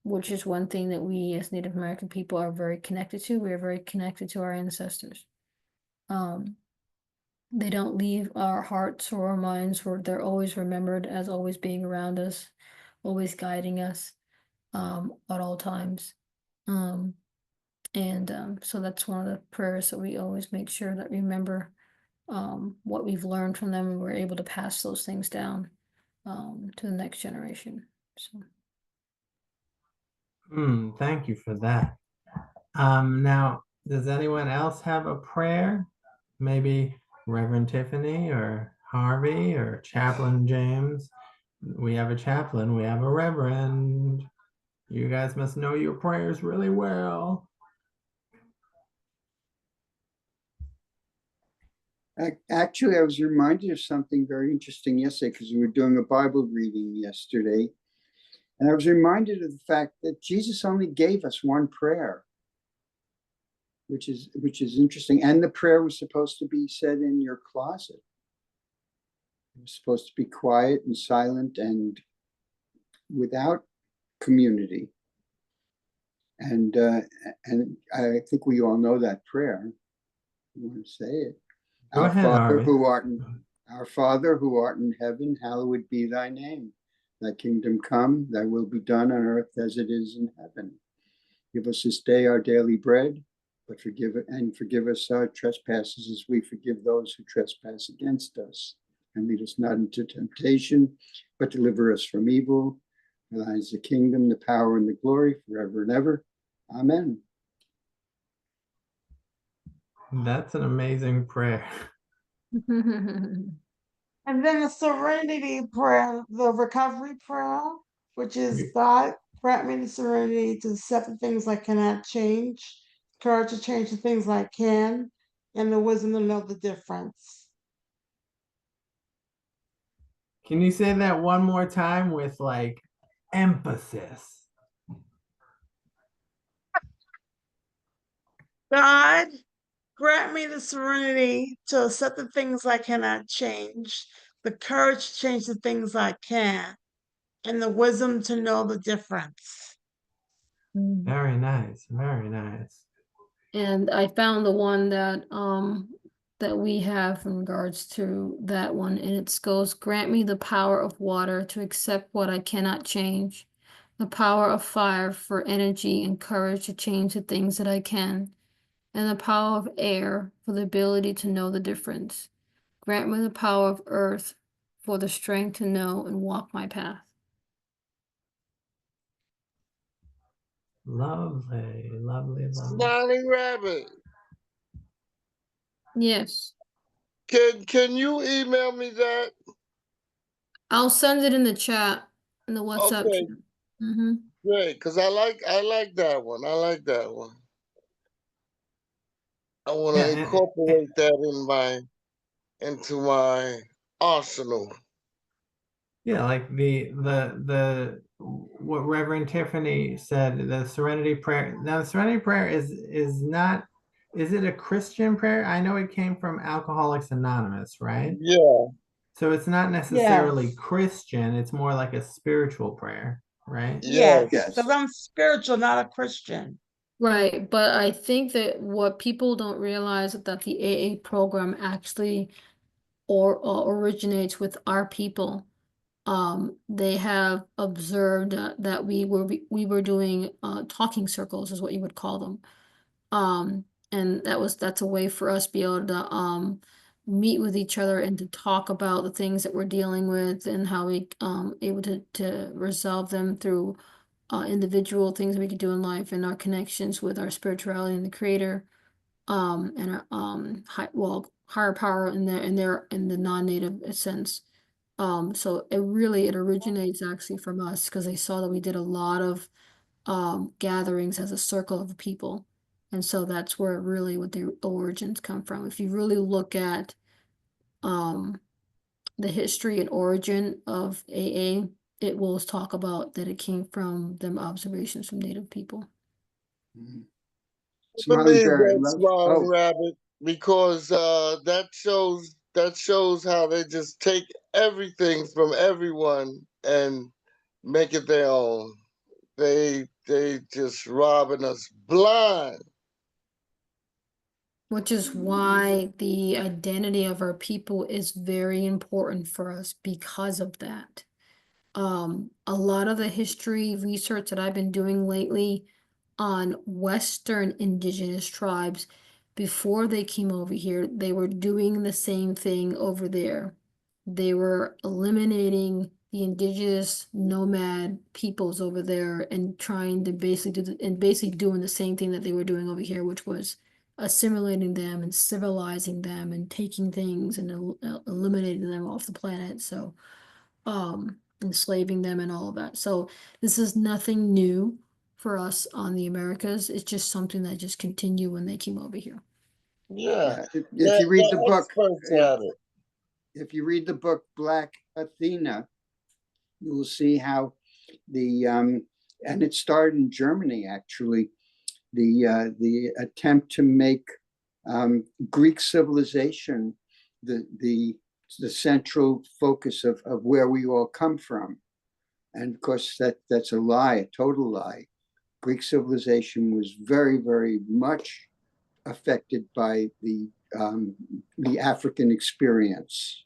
which is one thing that we as Native American people are very connected to. We are very connected to our ancestors. They don't leave our hearts or our minds, or they're always remembered as always being around us, always guiding us at all times. So that's one of the prayers that we always make sure that remember what we've learned from them, and we're able to pass those things down to the next generation. So Thank you for that. Now, does anyone else have a prayer? Maybe Reverend Tiffany or Harvey or Chaplain James? We have a chaplain, we have a reverend. You guys must know your prayers really well. Actually, I was reminded of something very interesting yesterday because we were doing a Bible reading yesterday. And I was reminded of the fact that Jesus only gave us one prayer, which is interesting. And the prayer was supposed to be said in your closet. It was supposed to be quiet and silent and without community. And I think we all know that prayer. You want to say it? Go ahead, Harvey. Our Father who art in heaven, hallowed be thy name. Thy kingdom come, thy will be done on earth as it is in heaven. Give us this day our daily bread, but forgive us our trespasses as we forgive those who trespass against us. And lead us not into temptation, but deliver us from evil. For thine is the kingdom, the power, and the glory forever and ever. Amen. That's an amazing prayer. And then the serenity prayer, the recovery prayer, which is You- God grant me the serenity to accept the things I cannot change, courage to change the things I can, and the wisdom to know the difference. Can you say that one more time with like emphasis? God grant me the serenity to accept the things I cannot change, the courage to change the things I can, and the wisdom to know the difference. Very nice, very nice. And I found the one that we have in regards to that one, and it goes, grant me the power of water to accept what I cannot change, the power of fire for energy and courage to change the things that I can, and the power of air for the ability to know the difference. Grant me the power of earth for the strength to know and walk my path. Lovely, lovely, lovely. Smiling Rabbit. Yes. Can you email me that? I'll send it in the chat, in the WhatsApp Okay, chat. Mm-hmm. great. Because I like that one. I like that one. I want Yeah, to incorporate that into my arsenal. yeah, like the what Reverend Tiffany said, the Serenity Prayer. Now, the Serenity Prayer is not. Is it a Christian prayer? I know it came from Alcoholics Anonymous, right? Yeah, So it's not necessarily Yes. Christian. It's more like a spiritual prayer, right? Yes, yes. because Yes. I'm spiritual, not a Christian. Right, but I think that what people don't realize is that the AA program actually originates with our people. They have observed that we were doing talking circles, is what you would call them. And that's a way for us to be able to meet with each other and to talk about the things that we're dealing with and how we able to resolve them through individual things that we can do in life and our connections with our spirituality and the creator, and our higher power in the non-native sense. So it originates actually from us because they saw that we did a lot of gatherings as a circle of people. And so that's where really what the origins come from. If you really look at um the history and origin of AA, it will talk about that it came from them observations from Native people. Mhm. I Smiling believe Bear, I that love. Smiling Oh, Rabbit because that shows how they just take everything from everyone and make it their own. They just robbing us blind. Which is why the identity of our people is very important for us because of that. A lot of the history research that I've been doing lately on Western indigenous tribes, before they came over here, they were doing the same thing over there. They were eliminating the indigenous nomad peoples over there and trying to basically doing the same thing that they were doing over here, which was assimilating them and civilizing them and taking things and eliminating them off the planet. So enslaving them and all of that. So this is nothing new for us on the Americas. It's just something that just continued when they came over here. Yeah, yeah. If you read the the book, experts if, at it. if you read the book Black Athena, you will see how and it started in Germany actually. The attempt to make Greek civilization the central focus of where we all come from. And of course, that's a lie, a total lie. Greek civilization was very, very much affected by the African experience.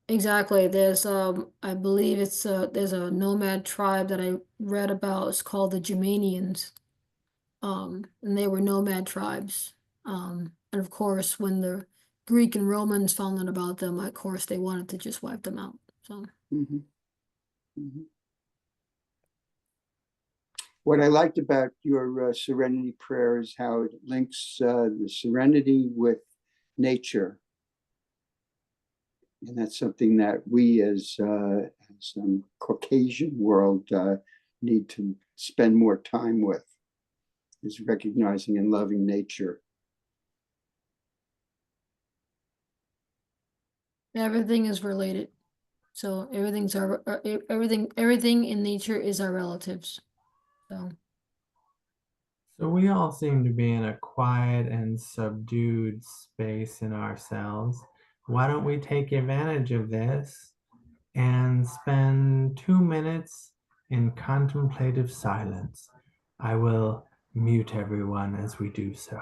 Exactly. There's I believe there's a nomad tribe that I read about. It's called the Germanians. And they were nomad tribes. And of course when the Greek and Romans found out about them, of course they wanted to just wipe them out. So Mhm, mhm. What I liked about your serenity prayer is how it links the serenity with nature. And that's something that we as Caucasian world need to spend more time with, is recognizing and loving nature. everything is related. So everything in nature is our relatives. So So we all seem to be in a quiet and subdued space in ourselves. Why don't we take advantage of this and spend 2 minutes in contemplative silence? I will mute everyone as we do so.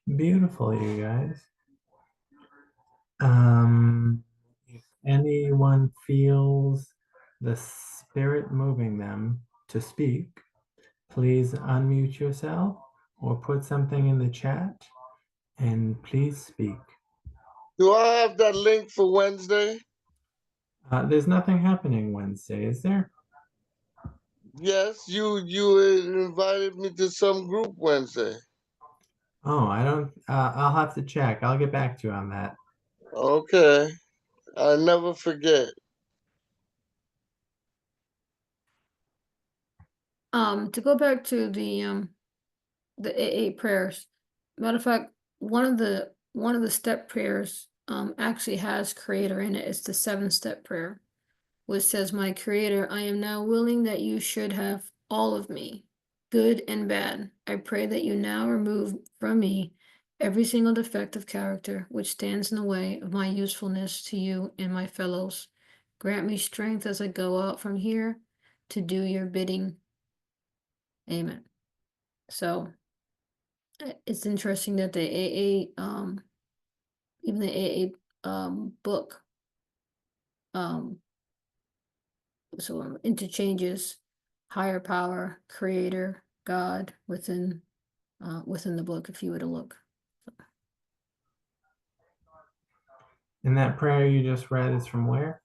Beautiful, you guys. If anyone feels the spirit moving them to speak, please unmute yourself or put something in the chat and please speak. Do I have that link for Wednesday? There's nothing happening Wednesday, is there? Yes, you invited me to some group Wednesday. Oh, I don't, I'll have to check. I'll get back to you on that. Okay. I never forget. To go back to the AA prayers. Matter of fact, one of the step prayers actually has creator in it. It's the 7-step prayer, which says, "My creator, I am now willing that you should have all of me, good and bad. I pray that you now remove from me every single defect of character which stands in the way of my usefulness to you and my fellows. Grant me strength as I go out from here to do your bidding. Amen." So it's interesting that the AA, even the AA book, so interchanges higher power, creator, God within the book, if you were to look. And that prayer you just read is from where?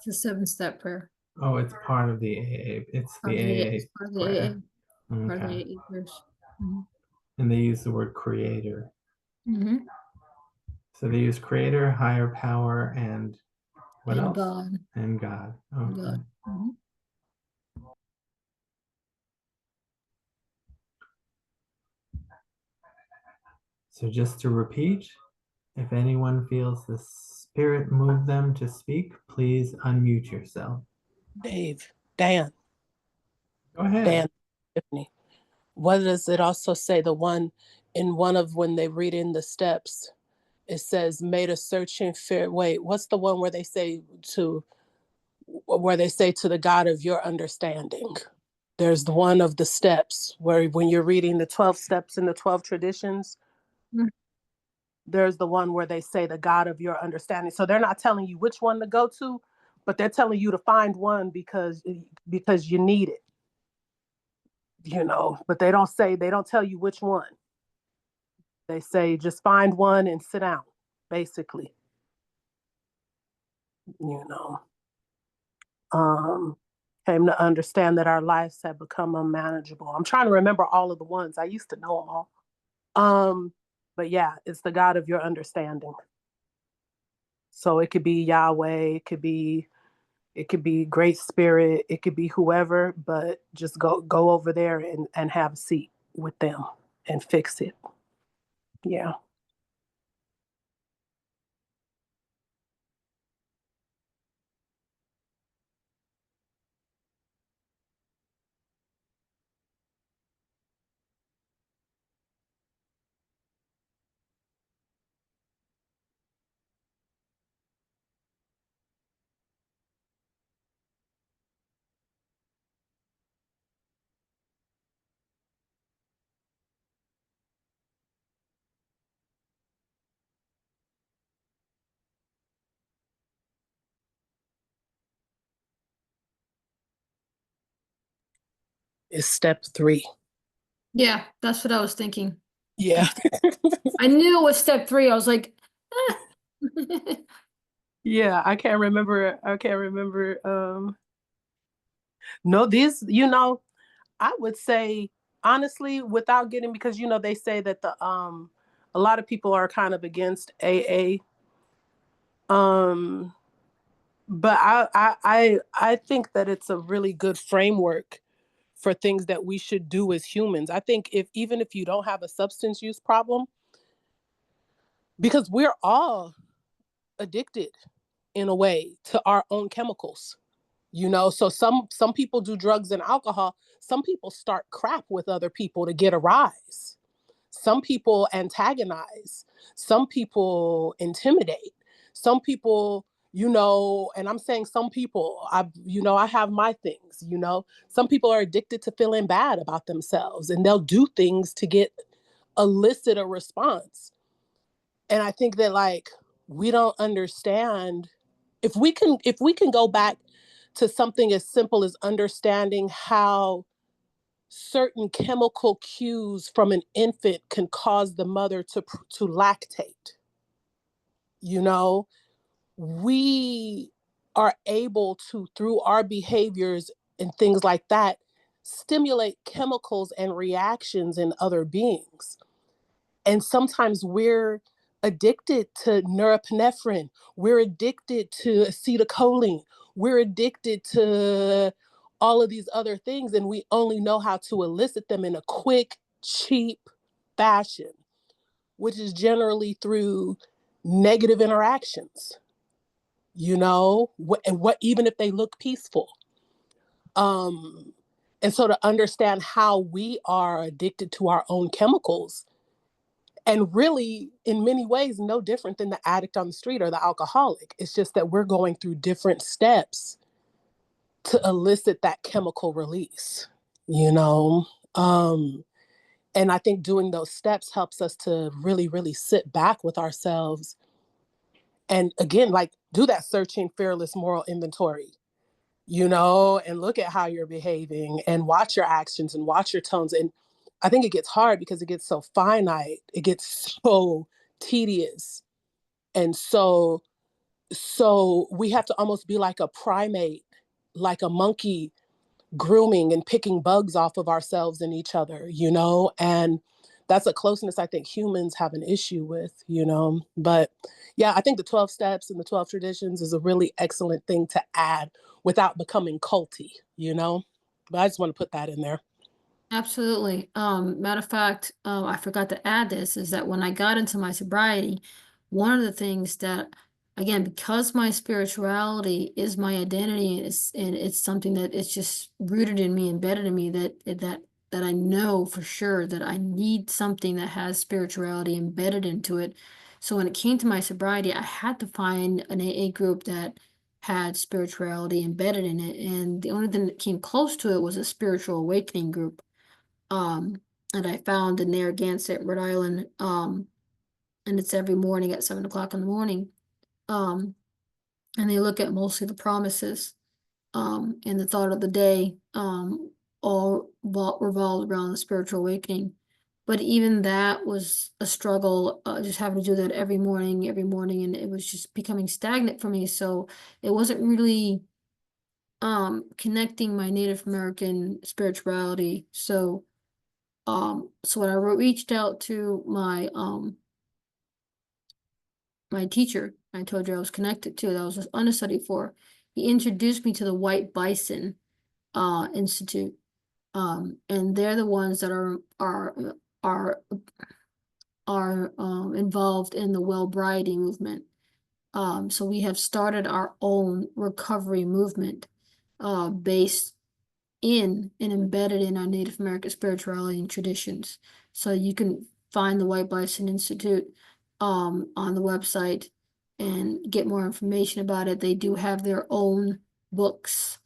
It's a 7-step prayer. Oh, it's part of the AA. It's the It's AA part of the prayer. AA, part of the Okay. AA prayers. Mhm. And they use the word creator. Mhm. So they use creator, higher power, and what And else? God. And God. And Okay. God. Mhm. So just to repeat, if anyone feels the spirit move them to speak, please unmute yourself. Dave, Dan, Go ahead. Dan, Tiffany. What does it also say? The one in one of when they read in the steps, it says, "Made a searching fair." Wait, what's the one where they say to the God of your understanding? There's the one of the steps where when you're reading the 12 steps in the 12 traditions, Mhm. there's the one where they say the God of your understanding. So they're not telling you which one to go to, but they're telling you to find one because you need it, but they don't tell you which one. They say just find one and sit down, basically. you know Came to understand that our lives have become unmanageable. I'm trying to remember all of the ones. I used to know them all. But yeah, it's the God of your understanding. So it could be Yahweh, it could be Great Spirit, it could be whoever, but just go over there and have a seat with them and fix it. Yeah. It's step 3. Yeah, that's what I was thinking. Yeah. I knew it was step 3. I was like, Yeah, I can't remember. No, I would say honestly, without getting, because they say that a lot of people are kind of against AA. Um, but I think that it's a really good framework for things that we should do as humans. I think even if you don't have a substance use problem, because we're all addicted in a way to our own chemicals. So some people do drugs and alcohol. Some people start crap with other people to get a rise. Some people antagonize. Some people intimidate. Some people, and I'm saying some people, I have my things. Some people are addicted to feeling bad about themselves, and they'll do things to get elicit a response. And I think that like we don't understand, if we can go back to something as simple as understanding how certain chemical cues from an infant can cause the mother to lactate. You know, we are able to, through our behaviors and things like that, stimulate chemicals and reactions in other beings. And sometimes we're addicted to norepinephrine, we're addicted to acetylcholine, we're addicted to all of these other things, and we only know how to elicit them in a quick, cheap fashion, which is generally through negative interactions, you know, what even if they look peaceful. And so to understand how we are addicted to our own chemicals, and really in many ways no different than the addict on the street or the alcoholic. It's just that we're going through different steps to elicit that chemical release, you know. And I think doing those steps helps us to really, really sit back with ourselves and again, like do that searching, fearless moral inventory, you know, and look at how you're behaving and watch your actions and watch your tones. And I think it gets hard because it gets so finite, it gets so tedious. And so we have to almost be like a primate, like a monkey, grooming and picking bugs off of ourselves and each other, you know? And that's a closeness I think humans have an issue with, you know? But yeah, I think the 12 steps and the 12 traditions is a really excellent thing to add without becoming culty, you know? But I just want to put that in there. Absolutely. Matter of fact, I forgot to add this, is that when I got into my sobriety, one of the things that, again, because my spirituality is my identity, and it's something that it's just rooted in me, embedded in me, that I know for sure that I need something that has spirituality embedded into it. So when it came to my sobriety, I had to find an AA group that had spirituality embedded in it. And the only thing that came close to it was a spiritual awakening group. And I found in Narragansett, Rhode Island, and it's every morning at 7 o'clock in the morning. And they look at mostly the promises, and the thought of the day, all revolved around the spiritual awakening. But even that was a struggle, just having to do that every morning, and it was just becoming stagnant for me. So it wasn't really connecting my Native American spirituality. So when I reached out to my teacher, I told you I was connected to, that I was understudied for, he introduced me to the White Bison Institute. And they're the ones that are involved in the well-briety movement. So we have started our own recovery movement based in and embedded in our Native American spirituality and traditions. So you can find the White Bison Institute on the website and get more information about it. They do have their own books,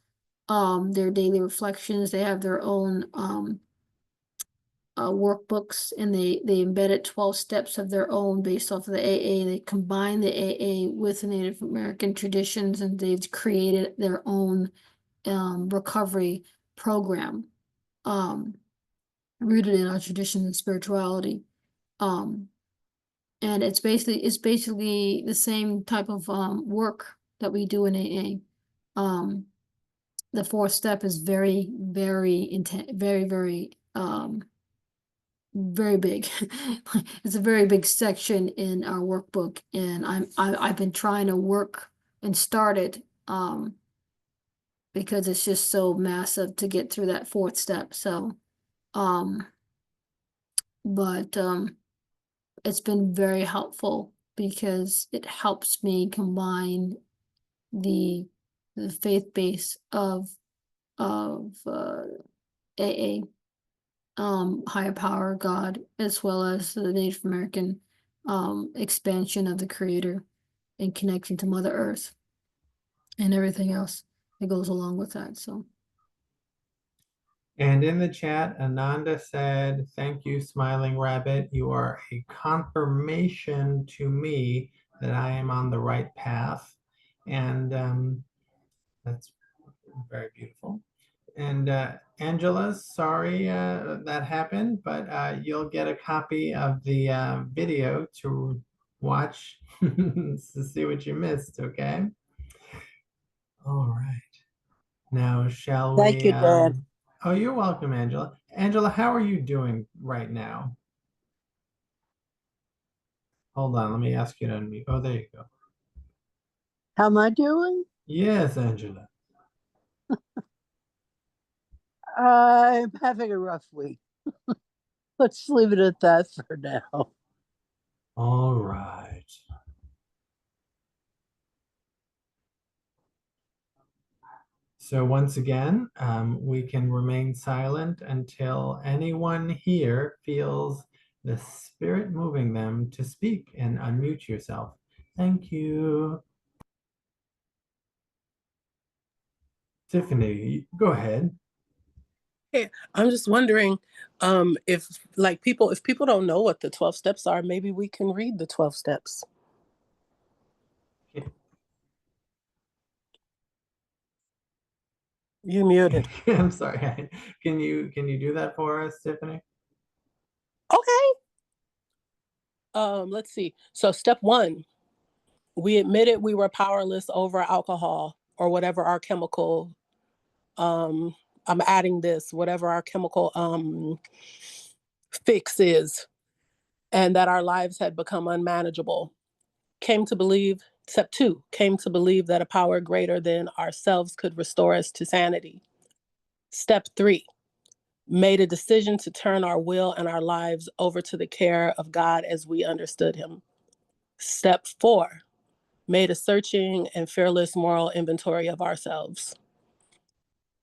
their daily reflections. They have their own workbooks, and they embedded 12 steps of their own based off of the AA. They combine the AA with the Native American traditions, and they've created their own recovery program, rooted in our tradition and spirituality. And it's basically the same type of work that we do in AA. The fourth step is very, very intense, very, very big. It's a very big section in our workbook, and I've been trying to work and start it because it's just so massive to get through that fourth step. So, but it's been very helpful because it helps me combine the faith base of AA, higher power, God, as well as the Native American expansion of the Creator and connection to Mother Earth and everything else that goes along with that. So And in the chat, Ananda said, "Thank you, Smiling Rabbit. You are a confirmation to me that I am on the right path." And that's very beautiful. And Angela, sorry that happened, but you'll get a copy of the video to watch to see what you missed, okay? All right. Now, shall Thank we? you, Dad. Oh, you're welcome, Angela. Angela, how are you doing right now? Hold on, let me ask you to unmute. Oh, there you go. How am I doing? Yes, Angela. I'm having a rough week. Let's leave it at that for now. All right. So once again, we can remain silent until anyone here feels the spirit moving them to speak, and unmute yourself. Thank you. Tiffany, go ahead. Hey, I'm just wondering if people don't know what the 12 steps are, maybe we can read the 12 steps. You muted. I'm sorry. Can you do that for us, Tiffany? Okay. Let's see. So step 1, we admitted we were powerless over alcohol or whatever our chemical, I'm adding this, whatever our chemical fix is, and that our lives had become unmanageable. Step 2, came to believe that a power greater than ourselves could restore us to sanity. Step 3, made a decision to turn our will and our lives over to the care of God as we understood him. Step 4, made a searching and fearless moral inventory of ourselves.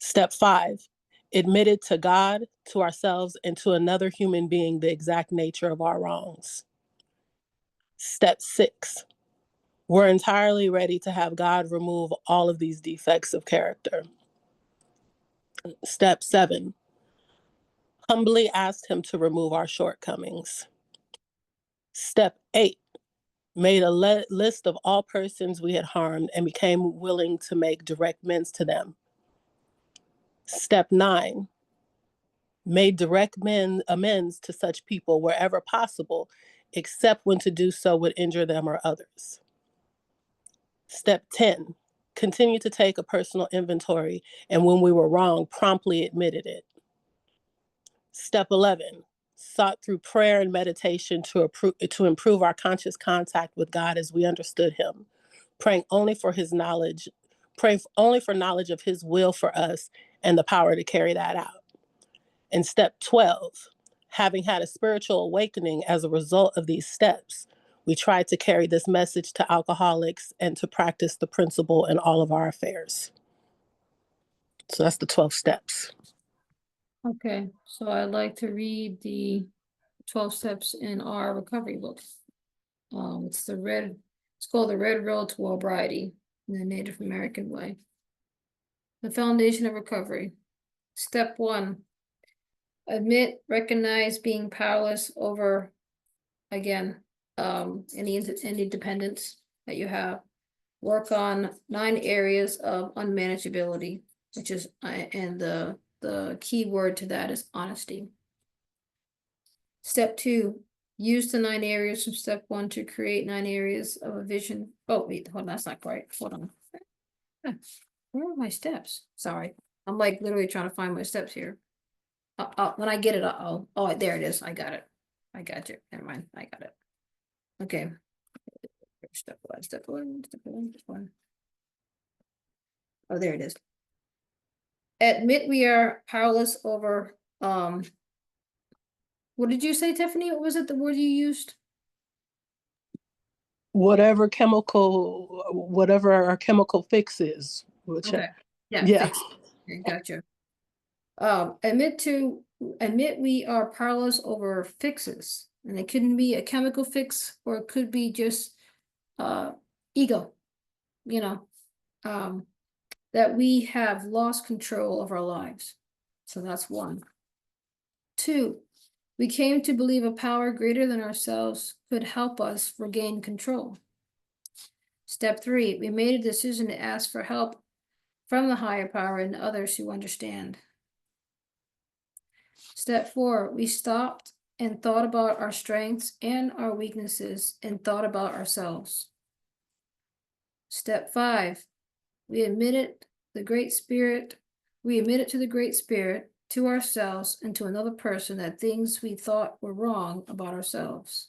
Step 5, admitted to God, to ourselves, and to another human being the exact nature of our wrongs. Step 6, we're entirely ready to have God remove all of these defects of character. Step 7, humbly asked him to remove our shortcomings. Step 8, made a list of all persons we had harmed and became willing to make direct amends to them. Step 9, made direct amends to such people wherever possible, except when to do so would injure them or others. Step 10, continue to take a personal inventory, and when we were wrong, promptly admitted it. Step 11, sought through prayer and meditation to improve our conscious contact with God as we understood him, praying only for knowledge of his will for us and the power to carry that out. And step 12, having had a spiritual awakening as a result of these steps, we tried to carry this message to alcoholics and to practice the principle in all of our affairs. So that's the 12 steps. Okay, so I'd like to read the 12 steps in our recovery book. It's called The Red Road to Sobriety in the Native American way. The foundation of recovery. Step 1, admit, recognize being powerless over, again, any dependence that you have. Work on 9 areas of unmanageability, which is, and the key word to that is honesty. Step 2, use the 9 areas from step 1 to create 9 areas of a vision. Oh, wait, hold on, that's not right. Hold on. Where are my steps? Sorry. I'm like literally trying to find my steps here. When I get it, oh, there it is. I got it. I got you. Never mind. I got it. Okay. Step 1, step 1, step 1, step 1. Oh, there it is. Admit we are powerless over, what did you say, Tiffany? What was it, the word you used? Whatever our chemical fix is. Okay. Yeah. Yeah. Fix. Okay, gotcha. Admit we are powerless over fixes, and it couldn't be a chemical fix, or it could be just ego, that we have lost control of our lives. So that's 1. 2, we came to believe a power greater than ourselves could help us regain control. Step 3, we made a decision to ask for help from the higher power and others who understand. Step 4, we stopped and thought about our strengths and our weaknesses and thought about ourselves. Step 5, we admitted to the Great Spirit, to ourselves, and to another person that things we thought were wrong about ourselves.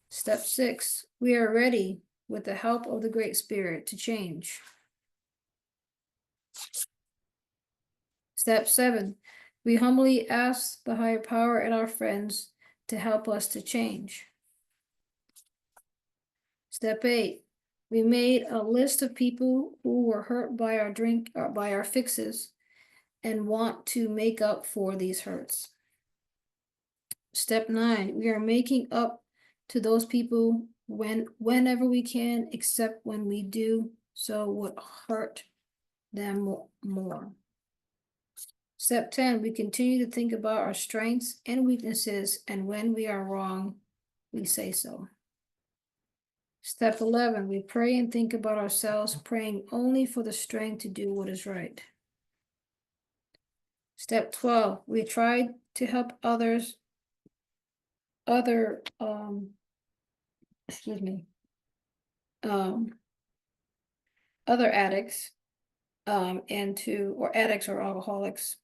Step 6, we are ready, with the help of the Great Spirit, to change. Step 7, we humbly ask the higher power and our friends to help us to change. Step 8, we made a list of people who were hurt by our fixes and want to make up for these hurts. Step 9, we are making up to those people whenever we can, except when we do so would hurt them more. Step 10, we continue to think about our strengths and weaknesses, and when we are wrong, we say so. Step 11, we pray and think about ourselves, praying only for the strength to do what is right. Step 12, we tried to help other addicts, or addicts or alcoholics.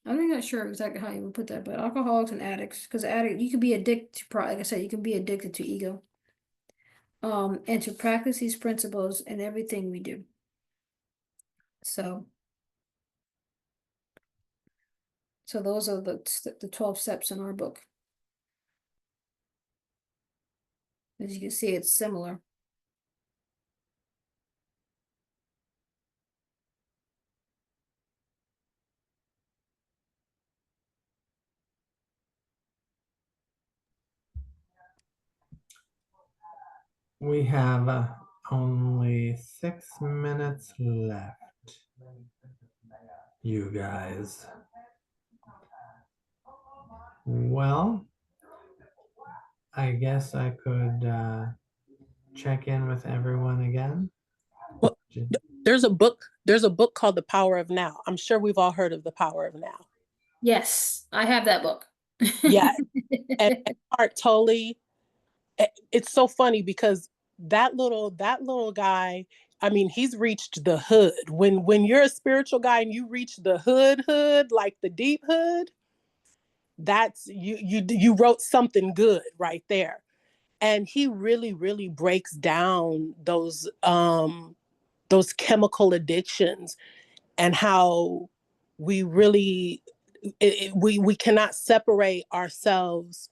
I'm not sure exactly how you would put that, but alcoholics and addicts, because you can be addicted to, like I said, you can be addicted to ego. And to practice these principles in everything we do. So those are the 12 steps in our book. As you can see, it's similar. We have only 6 minutes left, you guys. Well, I guess I could check in with everyone again. Well, there's a book called The Power of Now. I'm sure we've all heard of The Power of Now. Yes, I have that book. Yeah. And Art Tolle, it's so funny because that little guy, I mean, he's reached the hood. When you're a spiritual guy and you reach the hood, like the deep hood, that's you wrote something good right there. And he really, really breaks down those chemical addictions and how we really we cannot separate ourselves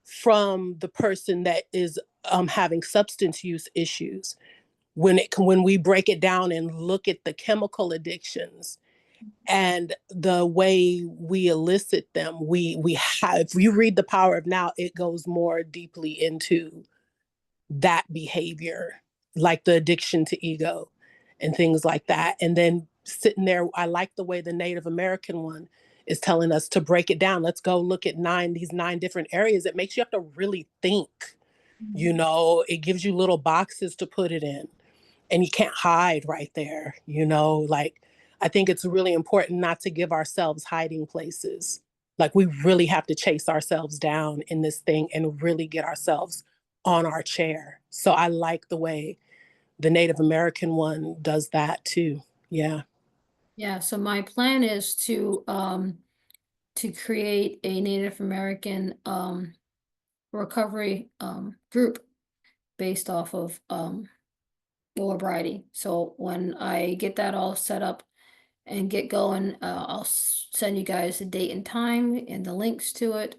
from the person that is having substance use issues. When we break it down and look at the chemical addictions and the way we elicit them, we have, if you read The Power of Now, it goes more deeply into that behavior, like the addiction to ego and things like that. And then sitting there, I like the way the Native American one is telling us to break it down. Let's go look at these nine different areas. It makes you have to really think, it gives you little boxes to put it in and you can't hide right there, like I think it's really important not to give ourselves hiding places. Like we really have to chase ourselves down in this thing and really get ourselves on our chair. So I like the way the Native American one does that too. Yeah. Yeah, so my plan is to create a Native American recovery group based off of Lower Bridie. So when I get that all set up and get going, I'll send you guys the date and time and the links to it.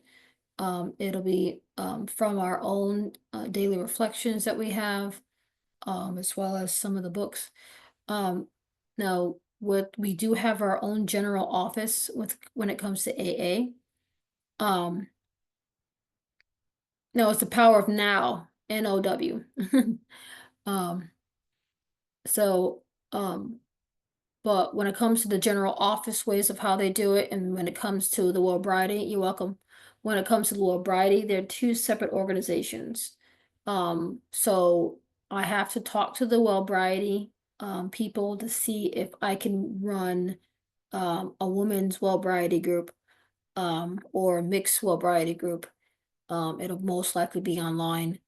It'll be from our own daily reflections that we have, as well as some of the books. Now, we do have our own general office when it comes to AA. No, it's The Power of Now, NOW. So But when it comes to the general office ways of how they do it, and when it comes to the World Variety, you're welcome. When it comes to the World Variety, they're two separate organizations. So I have to talk to the World Variety people to see if I can run a women's World Variety group or a mixed World Variety group. It'll most likely be online,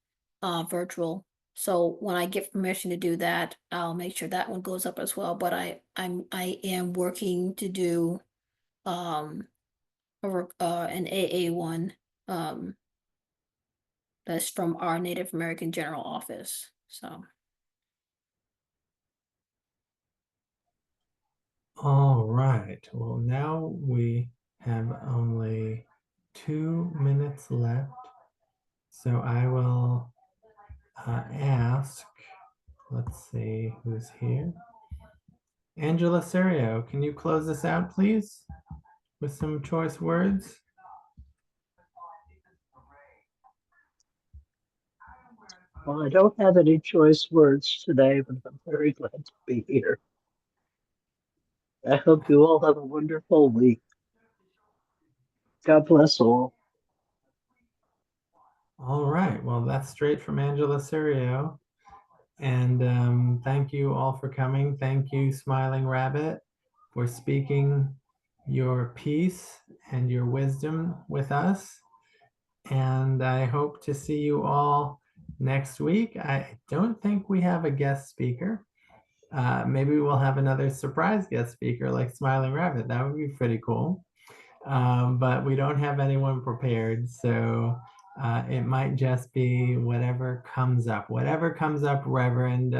virtual. So when I get permission to do that, I'll make sure that one goes up as well. But I am working to do an AA one that's from our Native American General Office. So All right. Well, now we have only 2 minutes left. So I will ask, let's see who's here. Angela Serio, can you close this out, please, with some choice words? Well, I don't have any choice words today, but I'm very glad to be here. I hope you all have a wonderful week. God bless all. All right. Well, that's straight from Angela Serio. And thank you all for coming. Thank you, Smiling Rabbit, for speaking your piece and your wisdom with us. And I hope to see you all next week. I don't think we have a guest speaker. Maybe we'll have another surprise guest speaker like Smiling Rabbit. That would be pretty cool. But we don't have anyone prepared. So it might just be whatever comes up. Whatever comes up, Reverend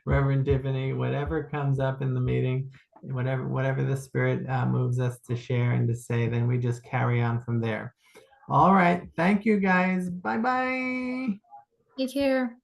Reverend Tiffany, whatever comes up in the meeting, whatever the spirit moves us to share and to say, then we just carry on from there. All right. Thank you guys. Bye-bye. take care.